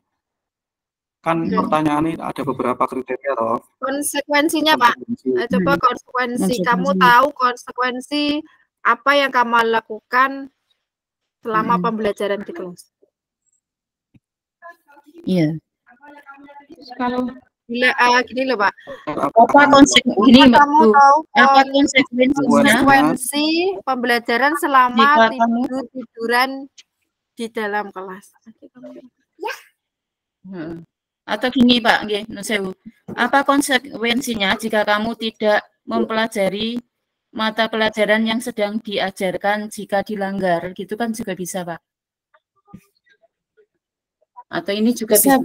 kan pertanyaan ini ada beberapa kriteria toh. Konsekuensinya Pak, coba konsekuensi. Kamu tahu konsekuensi apa yang kamu lakukan selama pembelajaran di kelas? Iya. Gini loh Pak. Apa konsekuensi Apa kamu tahu apa konsekuensinya konsekuensi pembelajaran selama jika kamu tiduran di dalam kelas? Atau gini Pak, nggih, nun sewu. Apa konsekuensinya jika kamu tidak mempelajari mata pelajaran yang sedang diajarkan jika dilanggar? Gitu kan juga bisa, Pak. Atau ini juga bisa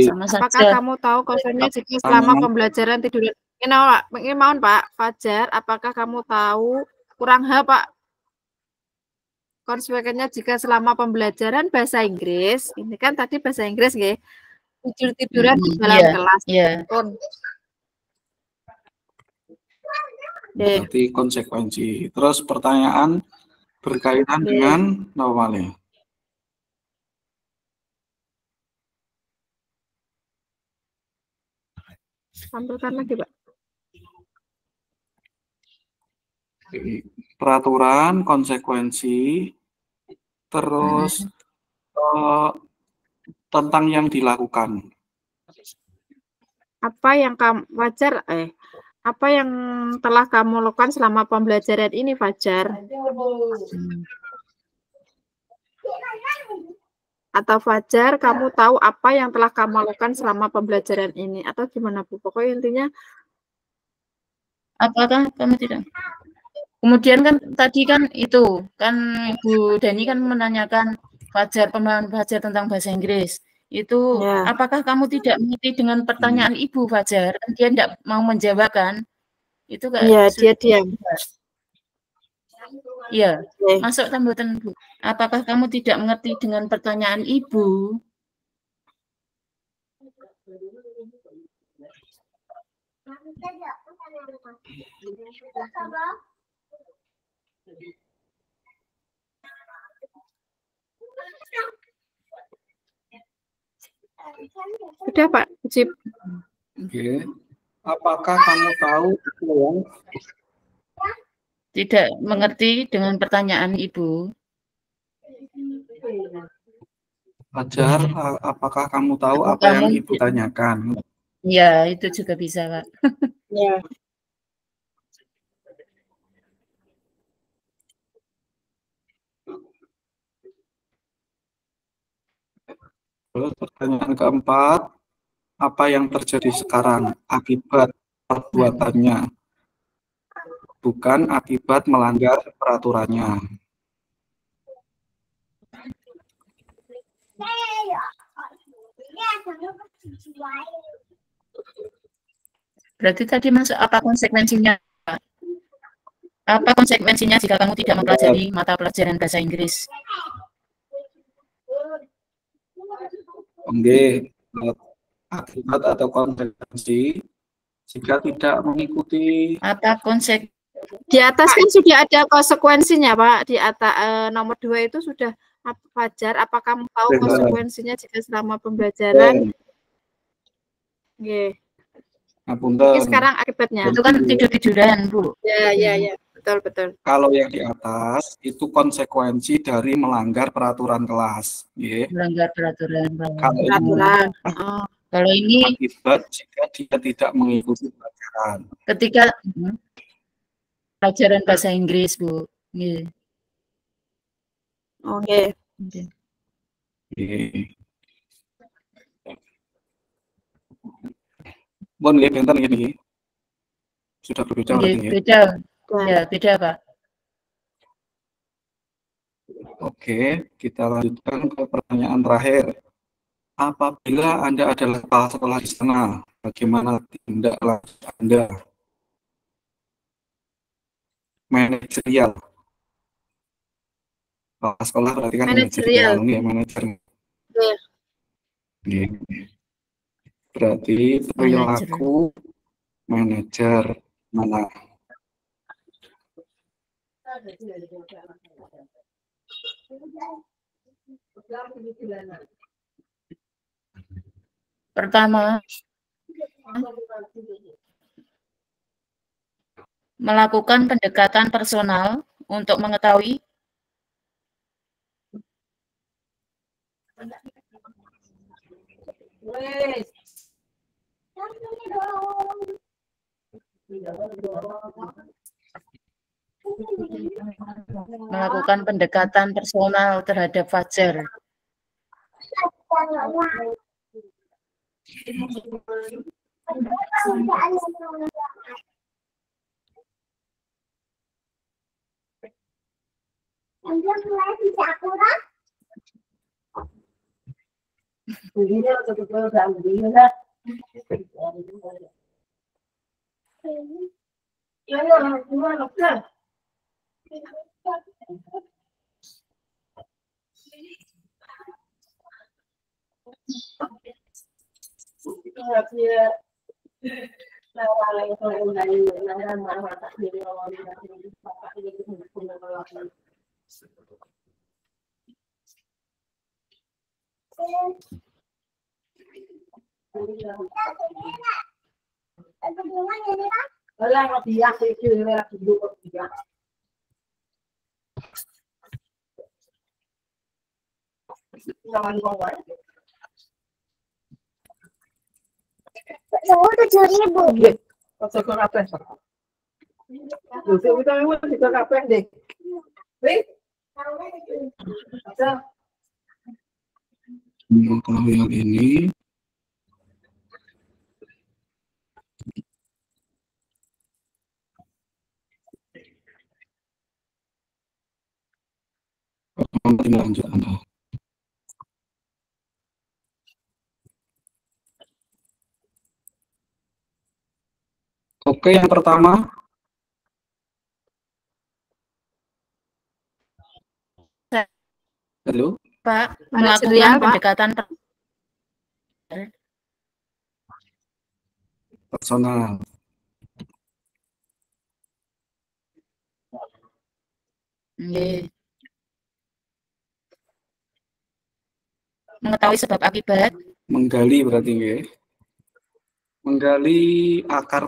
sama Apakah saja. kamu tahu konsekuensinya jika selama pembelajaran tiduran? Ini mohon Pak Fajar, apakah kamu tahu kurang H Pak? Konsekuensinya jika selama pembelajaran bahasa Inggris, ini kan tadi bahasa Inggris nggih, tiduran di dalam kelas. Berarti konsekuensi. Terus pertanyaan berkaitan dengan normalnya. Tampilkan lagi Pak. Peraturan, konsekuensi, terus tentang yang dilakukan. Apa yang kamu Fajar apa yang telah kamu lakukan selama pembelajaran ini Fajar? Atau Fajar, kamu tahu apa yang telah kamu lakukan selama pembelajaran ini? Atau gimana Bu? Pokoknya intinya apakah kamu tidak? Kemudian kan tadi kan itu kan Bu Dani kan menanyakan Fajar, pemahaman Fajar tentang bahasa Inggris. Itu apakah kamu tidak mengerti dengan pertanyaan Ibu Fajar? Dia tidak mau menjawab kan? Itu kan? Iya, dia diam. Iya, masuk tambutan Bu. Apakah kamu tidak mengerti dengan pertanyaan Ibu? Sudah Pak Jip. Oke. Apakah kamu tahu yang tidak mengerti dengan pertanyaan Ibu? Fajar, apakah kamu tahu apa yang Ibu tanyakan? Ya, itu juga bisa, Pak. Ya. Pertanyaan keempat, apa yang terjadi sekarang akibat perbuatannya, bukan akibat melanggar peraturannya. Berarti tadi masuk apa konsekuensinya? Apa konsekuensinya jika kamu tidak mempelajari mata pelajaran bahasa Inggris? Oke, akibat atau konsekuensi jika tidak mengikuti. Apa konsekuensi? Di atas kan sudah ada konsekuensinya Pak. Di atas nomor 2 itu sudah Fajar. Apa kamu tahu konsekuensinya jika selama pembelajaran? Oke. Ngapunten. Sekarang akibatnya. Itu kan tidur-tiduran, Bu. Ya. Betul. Kalau yang di atas itu konsekuensi dari melanggar peraturan kelas. Melanggar peraturan. Kalau ini akibat jika dia tidak mengikuti pelajaran. Ketika pelajaran bahasa Inggris, Bu. Oke. Bon, bentar ini. Sudah berbeda berarti ya? Beda. Ya, beda, Pak. Oke, kita lanjutkan ke pertanyaan terakhir. Apabila Anda adalah kepala sekolah di sana, bagaimana tindak lanjut Anda? Manajerial. Kepala sekolah berarti kan manajerial, ya, manajer. Ya. Berarti perilaku manajer mana? Pertama, melakukan pendekatan personal untuk mengetahui Melakukan pendekatan personal terhadap Fajar. Kalau yang ini lanjut Anda. Oke, yang pertama halo Pak, Manajerial, melakukan Pak. pendekatan personal. Nggih. Mengetahui sebab akibat, Menggali berarti nggih. Menggali akar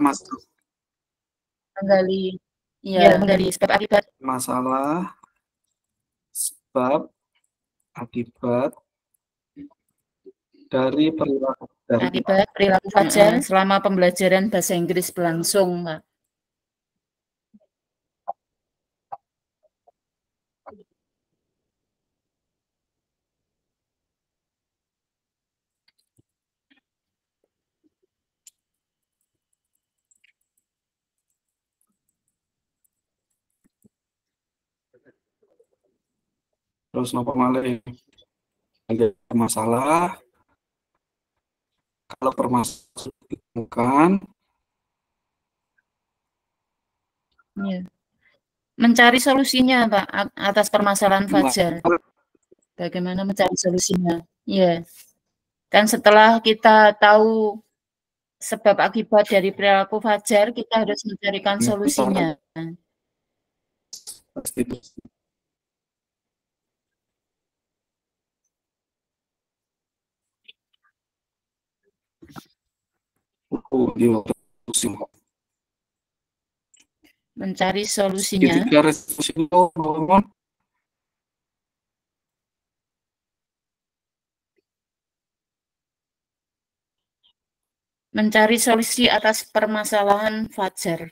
menggali, ya, menggali sebab akibat masalah, sebab akibat dari perilaku akibat perilaku Fajar selama pembelajaran bahasa Inggris berlangsung, Pak. terus nopo malih ada masalah. Kalau permasalahan ditemukan, Ya. Mencari solusinya, Pak, atas permasalahan Fajar. Bagaimana mencari solusinya? Ya. Dan setelah kita tahu sebab akibat dari perilaku Fajar, kita harus mencarikan solusinya. Mencari solusinya. Mencari solusi atas permasalahan Fajar.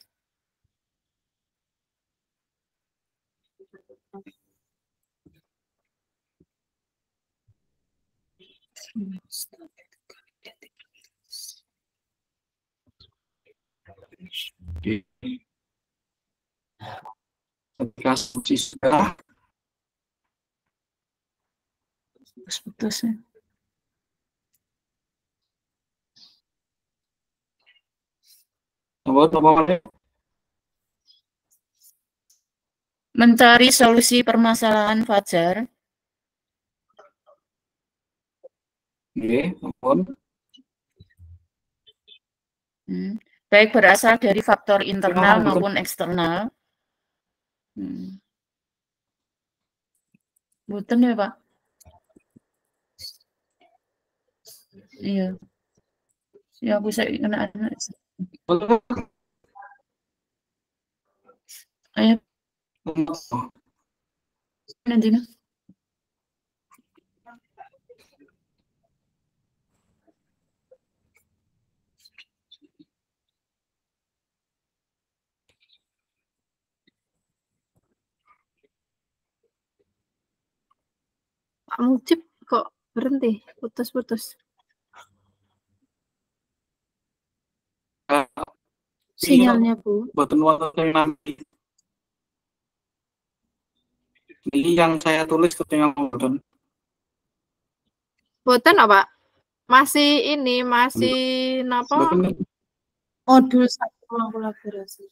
Ketika suci sudah Putus ya. Mencari solusi permasalahan Fajar. Baik berasal dari faktor internal maupun eksternal. Bukan ya, Pak? Iya. Ya, aku saya kena anak. Ayo. Nanti nah. Pak Mujib kok berhenti, putus-putus. Sinyalnya, Bu. Boten wonten nanti. Ini yang saya tulis ketinggalan boten. Boten apa? Masih ini, masih napa? Boten. Modul 1 ruang kolaborasi.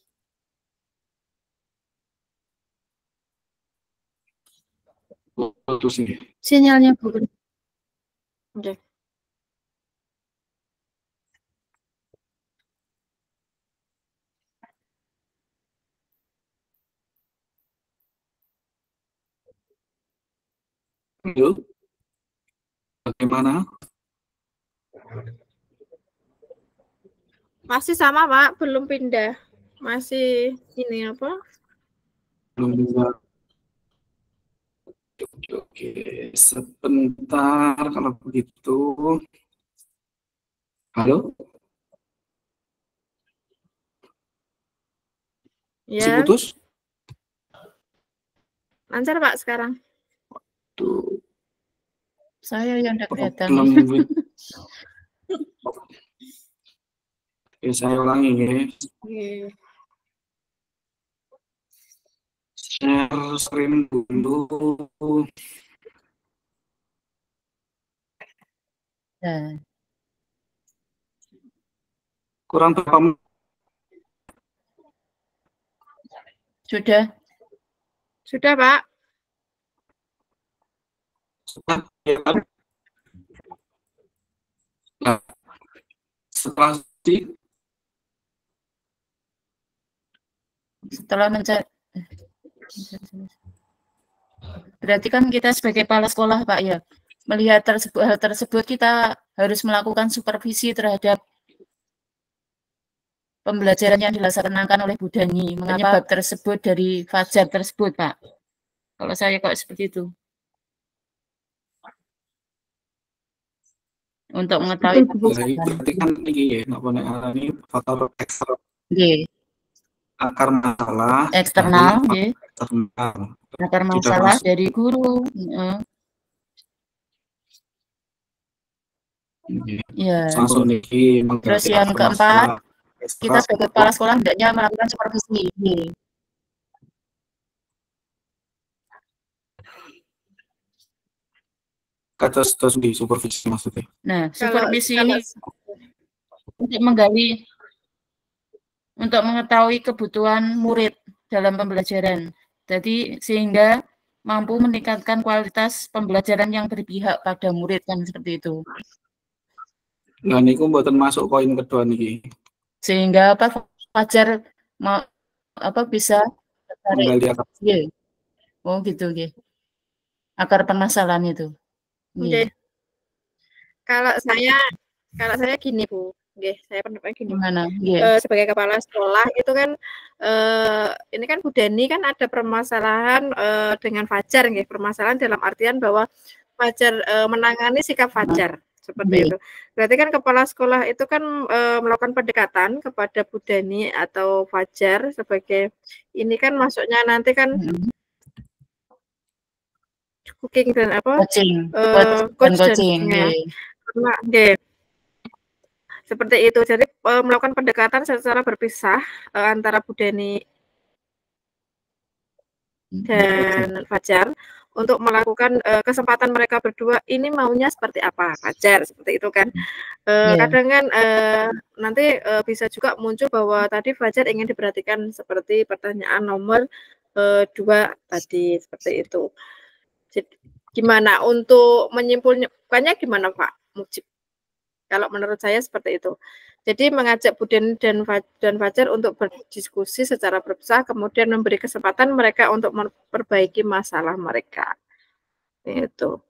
Putus ini. Sinyalnya, Bu. Oke. Yuk. Bagaimana? Masih sama, Pak, belum pindah. Masih ini apa? Belum bisa. Oke, sebentar kalau begitu. Halo? Masih Ya, putus? lancar Pak sekarang. Tuh, Saya yang tidak kelihatan. problem with. Oke, saya ulangi ya. Share screen dulu. Nah, Kurang berapa menit? sudah. Sudah, Pak. Sudah, ya kan? Nah, setelah mencari. Berarti kan kita sebagai kepala sekolah, Pak, ya, melihat hal tersebut kita harus melakukan supervisi terhadap pembelajaran yang dilaksanakan oleh Bu Dani. Penyebab tersebut dari Fajar tersebut, Pak. Kalau saya kok seperti itu. Untuk mengetahui berarti kan ini ya, faktor eksternal. Akar masalah Eksternal, dari eksternal. Akar masalah dari guru. Ya. Terus yang keempat, kita sebagai kepala sekolah hendaknya melakukan supervisi. Kata di supervisi maksudnya. Nah, supervisi ini untuk menggali, untuk mengetahui kebutuhan murid dalam pembelajaran. Jadi sehingga mampu meningkatkan kualitas pembelajaran yang berpihak pada murid, kan seperti itu. Nah, niku mboten masuk poin kedua niki. Sehingga Fajar bisa menggali akar. Oh gitu, akar permasalahan itu. Oke. Kalau saya gini, Bu. Saya pendapatnya gini. Gimana? Sebagai kepala sekolah itu kan ini kan Bu Dani kan ada permasalahan dengan Fajar, permasalahan dalam artian bahwa Fajar menangani sikap Fajar seperti itu. Berarti kan kepala sekolah itu kan melakukan pendekatan kepada Bu Dani atau Fajar sebagai ini kan masuknya nanti kan cooking dan apa? Coaching. Seperti itu. Jadi melakukan pendekatan secara berpisah antara Bu Dani dan Fajar untuk melakukan kesempatan mereka berdua ini maunya seperti apa, Fajar, seperti itu kan. Kadang kan nanti bisa juga muncul bahwa tadi Fajar ingin diperhatikan seperti pertanyaan nomor 2 tadi, seperti itu. Jadi, gimana untuk menyimpulkannya gimana Pak Mujib? Kalau menurut saya seperti itu. Jadi mengajak Bu Dani dan Fajar untuk berdiskusi secara berpisah, kemudian memberi kesempatan mereka untuk memperbaiki masalah mereka. Itu.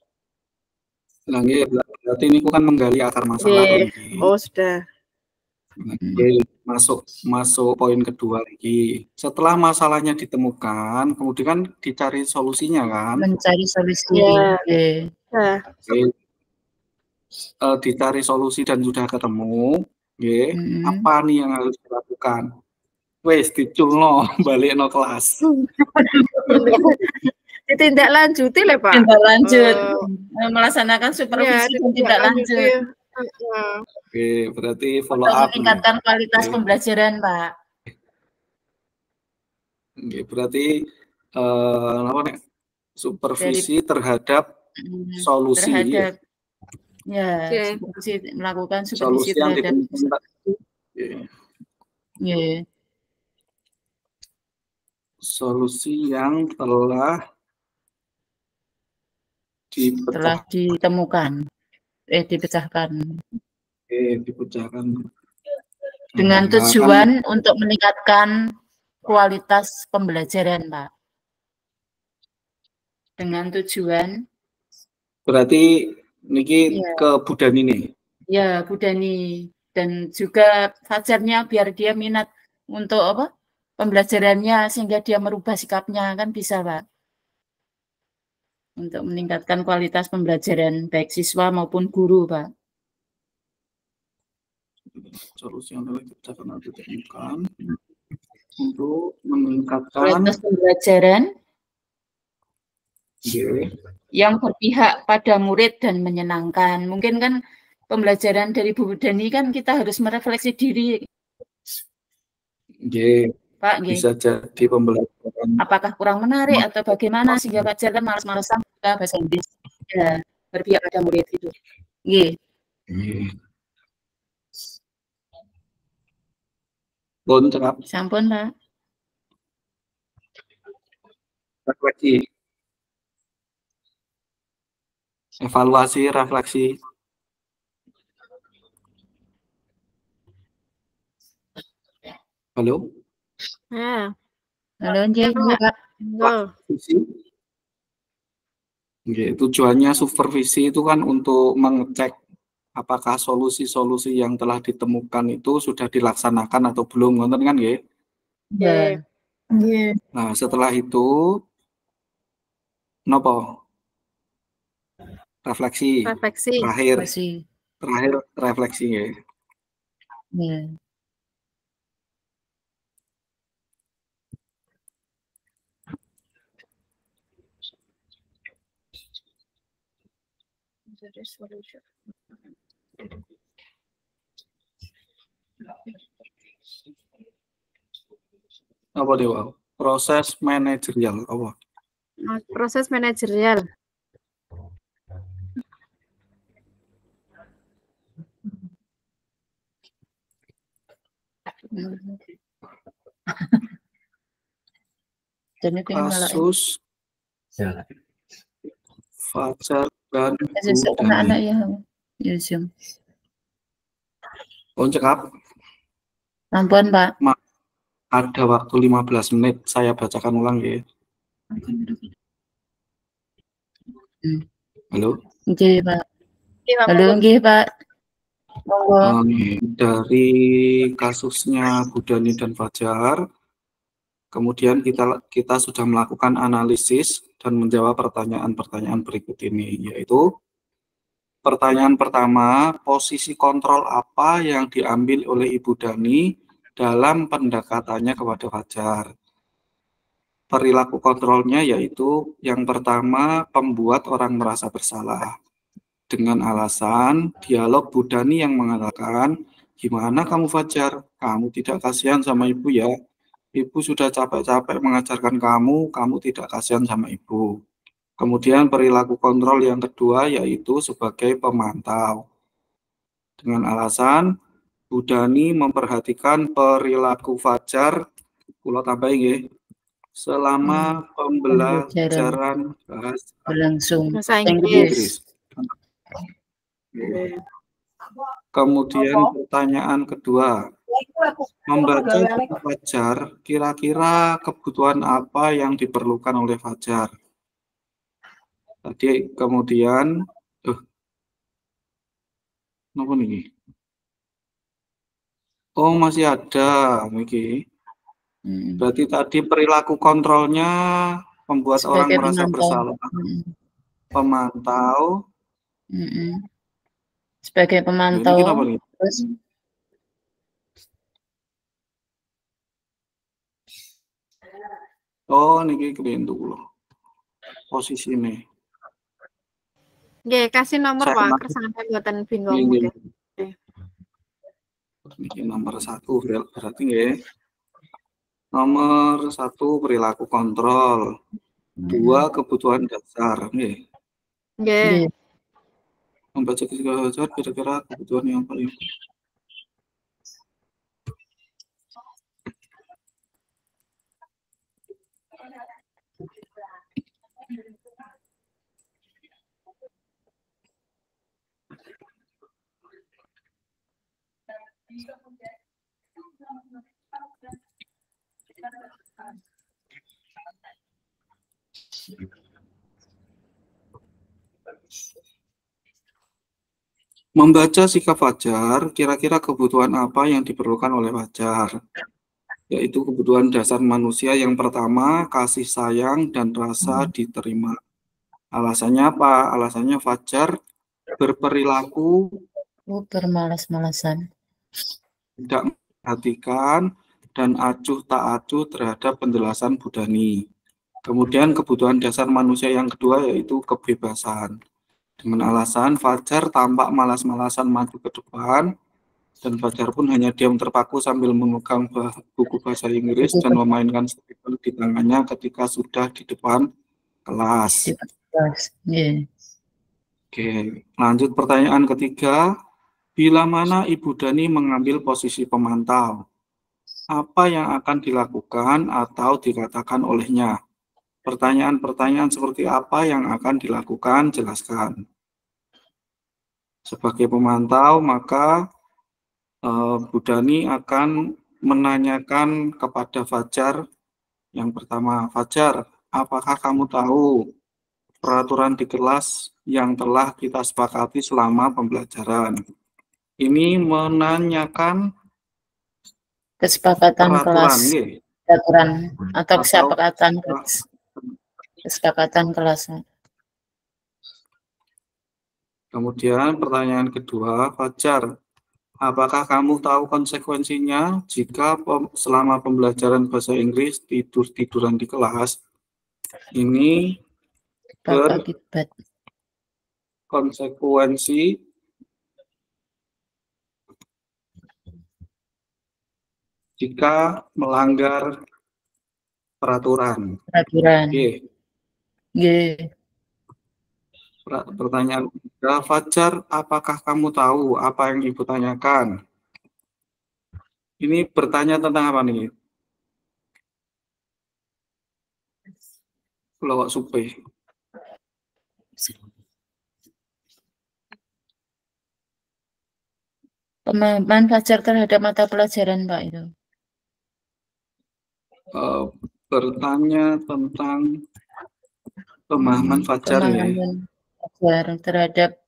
Berarti ini kan menggali akar masalah. Oh, sudah. Masuk poin kedua lagi. Setelah masalahnya ditemukan, kemudian kan dicari solusinya kan? Mencari solusi. Dicari solusi dan sudah ketemu, apa nih yang harus dilakukan? Wes diculno, balik no kelas. Ditindaklanjuti lah Pak. Tindak lanjut melaksanakan supervisi dan tindak ditindaklanjuti. lanjut Oke, berarti follow untuk up nih. meningkatkan kualitas Oke. pembelajaran, Pak. Oke, berarti apa nih? Supervisi terhadap solusi terhadap ya Oke. supervisi, melakukan supervisi solusi yang terhadap ditemukan. Oke. ya, Solusi yang telah ditemukan dipecahkan dipecahkan dengan Nah, tujuan untuk meningkatkan kualitas pembelajaran, Pak. Dengan tujuan berarti niki ya, ke Bu Dani nih. ya Bu Dani, dan juga Fajarnya biar dia minat untuk apa pembelajarannya sehingga dia merubah sikapnya, kan bisa, Pak, untuk meningkatkan kualitas pembelajaran baik siswa maupun guru, Pak. Solusi yang telah dipecahkan atau ditemukan untuk meningkatkan Kualitas pembelajaran yang berpihak pada murid dan menyenangkan. Mungkin kan pembelajaran dari Bu Dani kan kita harus merefleksi diri, Pak. Bisa jadi pembelajaran Apakah kurang menarik atau bagaimana sehingga Fajar kan malas-malasan buka bahasa Inggris. Ya, berpihak pada murid itu. Bon, cakap. Sampun, Pak. Refleksi. Evaluasi, refleksi. Halo? Ya. Halo, Pak. Supervisi. Tujuannya supervisi itu kan untuk mengecek apakah solusi-solusi yang telah ditemukan itu sudah dilaksanakan atau belum, ngonten kan nggih? Ya. Nah, setelah itu nopo? Refleksi. Terakhir refleksi nggih. Ya. Apa dewa? Proses manajerial apa? Proses manajerial. Kasus Fajar dan anak-anak ya. Cekap. Ampun, Pak. Ada waktu 15 menit, saya bacakan ulang ya. Halo? Oke, Pak. Halo, nggih, Pak. Dari kasusnya Bu Dani dan Fajar, kemudian kita sudah melakukan analisis dan menjawab pertanyaan-pertanyaan berikut ini, yaitu pertanyaan pertama, posisi kontrol apa yang diambil oleh Ibu Dani dalam pendekatannya kepada Fajar? Perilaku kontrolnya yaitu yang pertama, pembuat orang merasa bersalah. Dengan alasan dialog Bu Dani yang mengatakan, gimana kamu Fajar? Kamu tidak kasihan sama ibu ya? Ibu sudah capek-capek mengajarkan kamu tidak kasihan sama ibu. Kemudian perilaku kontrol yang kedua yaitu sebagai pemantau. Dengan alasan Bu Dani memperhatikan perilaku Fajar, kula tambahin nggih, selama pembelajaran bahasa Inggris. Kemudian pertanyaan kedua, membaca buku Fajar, kira-kira kebutuhan apa yang diperlukan oleh Fajar? Tadi kemudian, apa nih? Oh, masih ada, Miki. Berarti tadi perilaku kontrolnya membuat sebagai orang merasa bersalah. Pemantau. Sebagai pemantau. Terus oh, niki kelintu kula. posisi ini. Nggih, kasih nomor Saya Pak, kenal- kersane mboten bingung Ini mungkin. nomor 1 berarti nggih. Nomor 1 perilaku kontrol. 2 kebutuhan dasar nggih. Nggih. Membaca segala wajar kira-kira kebutuhan yang paling membaca sikap Fajar, kira-kira kebutuhan apa yang diperlukan oleh Fajar? Yaitu kebutuhan dasar manusia yang pertama, kasih sayang dan rasa diterima. Alasannya apa? Alasannya Fajar berperilaku bermalas-malasan. tidak memperhatikan dan acuh tak acuh terhadap penjelasan Bu Dani. Kemudian kebutuhan dasar manusia yang kedua yaitu kebebasan. Dengan alasan Fajar tampak malas-malasan maju ke depan, dan Fajar pun hanya diam terpaku sambil memegang buku bahasa Inggris dan memainkan stipel di tangannya ketika sudah di depan kelas. Oke, lanjut pertanyaan ketiga. Bila mana Ibu Dani mengambil posisi pemantau, apa yang akan dilakukan atau dikatakan olehnya? Pertanyaan-pertanyaan seperti apa yang akan dilakukan? Jelaskan. Sebagai pemantau, maka Bu Dani akan menanyakan kepada Fajar yang pertama, Fajar, apakah kamu tahu peraturan di kelas yang telah kita sepakati selama pembelajaran? Ini menanyakan Kesepakatan peraturan, kelas, ya? peraturan atau kesepakatan kelas. Kemudian pertanyaan kedua, Fajar, apakah kamu tahu konsekuensinya jika selama pembelajaran bahasa Inggris tidur-tiduran di kelas? Ini berkonsekuensi jika melanggar peraturan. Oke. Pertanyaan kedua, Fajar, apakah kamu tahu apa yang Ibu tanyakan? Ini bertanya tentang apa nih? Lowak supe. Pemahaman Fajar terhadap mata pelajaran, Pak, itu. Bertanya tentang pemahaman Fajar, pemahaman Fajar terhadap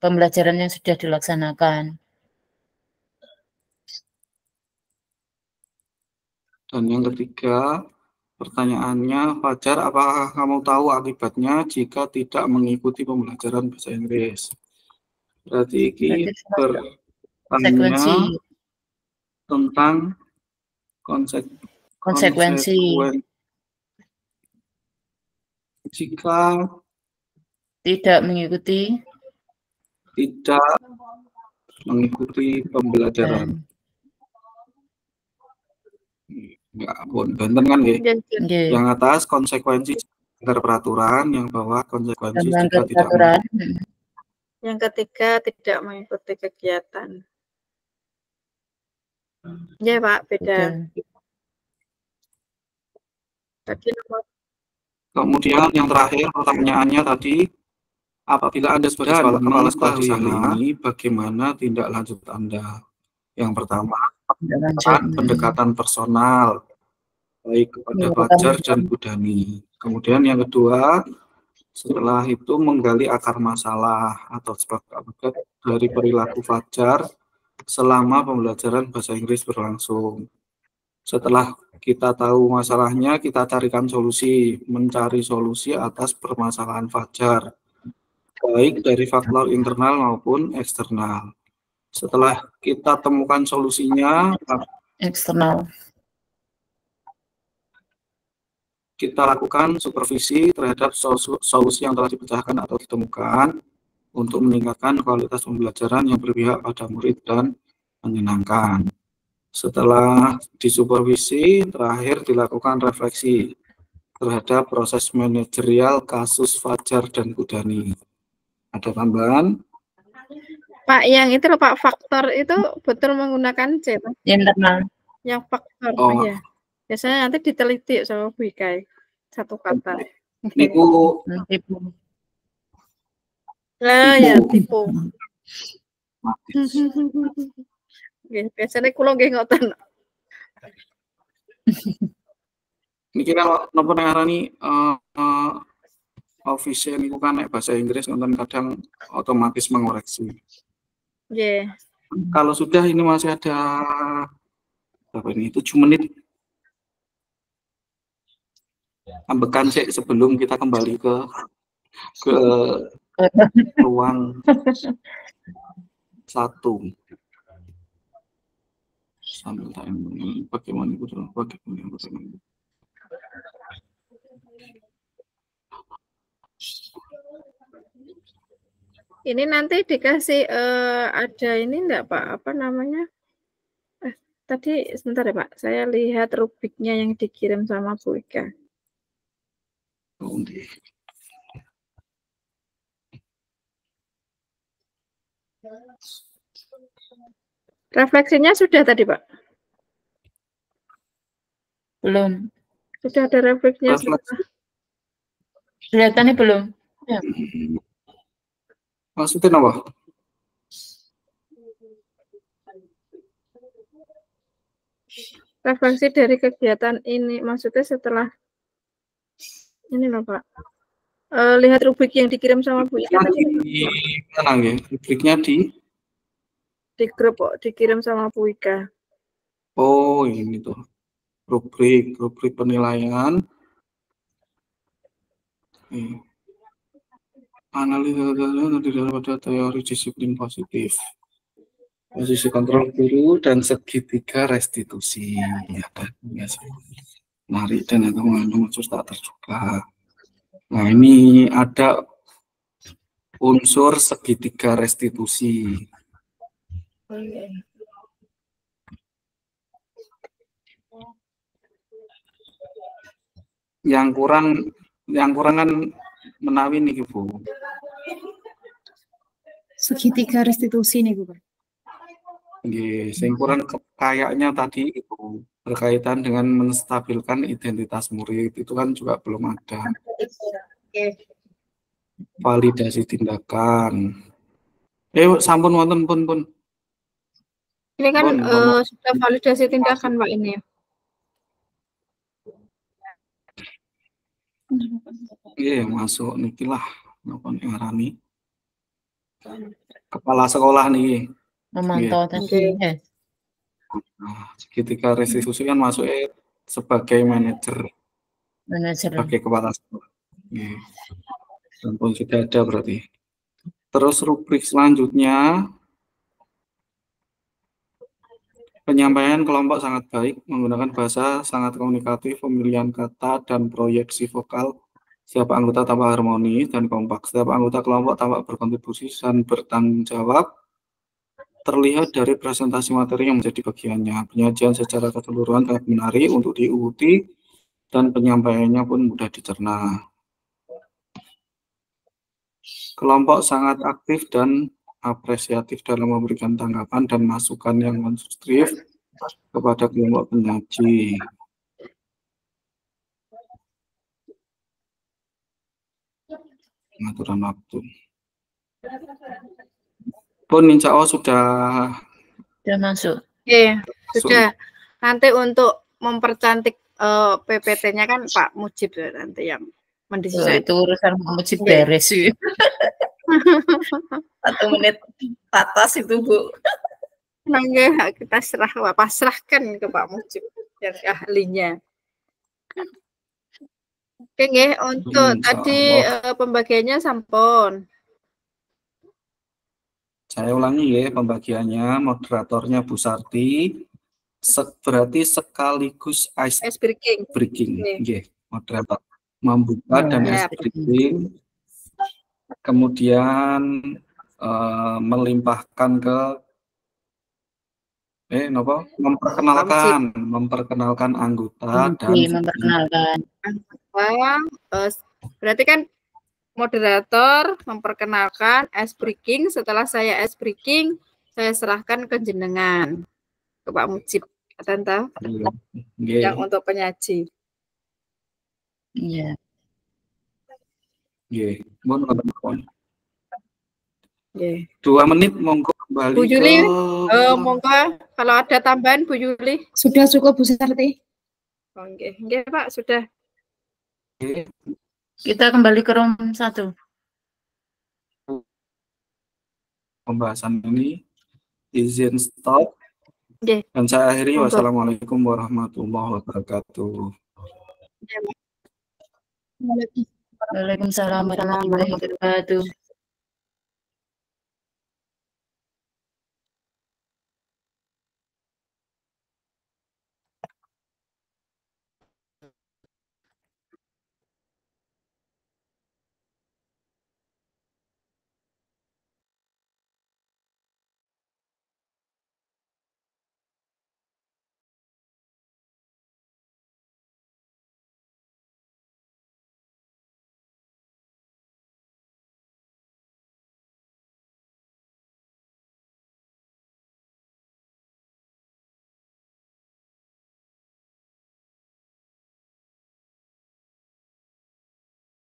pembelajaran yang sudah dilaksanakan. Dan yang ketiga, pertanyaannya, Fajar, apakah kamu tahu akibatnya jika tidak mengikuti pembelajaran bahasa Inggris? Berarti ini bertanya tentang konsekuensi jika tidak mengikuti pembelajaran. Enggak, benten kan ya? Yang atas konsekuensi melanggar peraturan, yang bawah konsekuensi jika tidak peraturan. Yang ketiga tidak mengikuti kegiatan. Ya Pak, beda. Kemudian yang terakhir pertanyaannya tadi, apabila Anda sebagai kepala sekolah di sana, bagaimana tindak lanjut Anda? Yang pertama, pendekatan personal, baik kepada Fajar dan Bu Dani. Kemudian yang kedua, setelah itu menggali akar masalah atau sebab akibat dari perilaku Fajar selama pembelajaran bahasa Inggris berlangsung. Setelah kita tahu masalahnya, kita carikan solusi, mencari solusi atas permasalahan Fajar, baik dari faktor internal maupun eksternal. Setelah kita temukan solusinya, eksternal. kita lakukan supervisi terhadap solusi yang telah dipecahkan atau ditemukan untuk meningkatkan kualitas pembelajaran yang berpihak pada murid dan menyenangkan. Setelah disupervisi, terakhir dilakukan refleksi terhadap proses manajerial kasus Fajar dan Budani. Ada tambahan? Pak, yang itu loh Pak, faktor itu betul menggunakan C, Pak? Internal. Yang faktor, Oh. ya. Biasanya nanti diteliti sama Bu Ika, satu kata. Niku Tipu. Nah, ya tipu. Nggih, biasanya kula nggih ngoten. niki kalau napa ngarani official niku kan nek bahasa Inggris wonten kadang otomatis mengoreksi. Nggih. Kalau sudah ini masih ada berapa ini? 7 menit. Ambekan sih sebelum kita kembali ke ruang 1. Sambil tanya bagaimana itu bagaimana. Ini nanti dikasih ada ini enggak Pak, apa namanya? Tadi sebentar ya Pak, saya lihat rubiknya yang dikirim sama Bu Ika. Refleksinya sudah tadi Pak? Belum. Sudah ada refleksinya. Kelihatannya belum. Ya. Maksudnya apa? Refleksi dari kegiatan ini, maksudnya setelah ini loh Pak. Lihat rubrik yang dikirim sama Bu Ika tadi. Mana ya? Rubriknya di grup kok, dikirim sama Bu Ika. Oh, ini tuh. Rubrik penilaian. Analisa pada teori disiplin positif. Posisi kontrol guru dan segitiga restitusi. Ya kan? Ya sih. Menarik dan atau mengandung unsur tak terduga. Nah, ini ada unsur segitiga restitusi. Yang kurang kan menawi nih Bu. Segitiga restitusi nih Bu. Nggih, sing kurang kayaknya tadi itu berkaitan dengan menstabilkan identitas murid itu kan juga belum ada. Validasi tindakan. Sampun wonten pun. Ini kan sudah validasi tindakan Pak ini. Iya, masuk niki lah napa ngarani. Kepala sekolah nih. Memantau tadi. Nah, ketika restitusi kan masuknya sebagai manajer. Sebagai kepala sekolah. Sampun sudah ada berarti. Terus rubrik selanjutnya, penyampaian kelompok sangat baik, menggunakan bahasa sangat komunikatif, pemilihan kata dan proyeksi vokal. Setiap anggota tampak harmonis dan kompak. Setiap anggota kelompok tampak berkontribusi dan bertanggung jawab. Terlihat dari presentasi materi yang menjadi bagiannya. Penyajian secara keseluruhan sangat menarik untuk diikuti dan penyampaiannya pun mudah dicerna. Kelompok sangat aktif dan apresiatif dalam memberikan tanggapan dan masukan yang konstruktif kepada kelompok penyaji. Pengaturan waktu. Pun insya Allah sudah masuk. Iya, sudah. Nanti untuk mempercantik PPT-nya kan Pak Mujib nanti yang mendesain. Itu urusan Mujib beres sih. 1 menit atas itu Bu. Nggak, kita pasrahkan ke Pak Mujib yang ahlinya. Oke nggih, untuk tadi pembagiannya sampun. Saya ulangi ya pembagiannya, moderatornya Bu Sarti, berarti sekaligus ice breaking. moderator membuka dan Ya, ice breaking, kemudian melimpahkan ke memperkenalkan anggota dan memperkenalkan. Berarti kan moderator memperkenalkan, ice breaking. Setelah saya ice breaking, saya serahkan ke jenengan, ke Pak Mujib, Tante, yang untuk penyaji. Iya. Mohon 2 Yeah. menit monggo kembali Bu Yuli, ke monggo kalau ada tambahan Bu Yuli. Sudah cukup Bu Sarti. Oke, Pak, sudah. Kita kembali ke room 1. Pembahasan ini izin stop. Dan saya akhiri. Wassalamualaikum warahmatullahi wabarakatuh. Waalaikumsalam warahmatullahi wabarakatuh.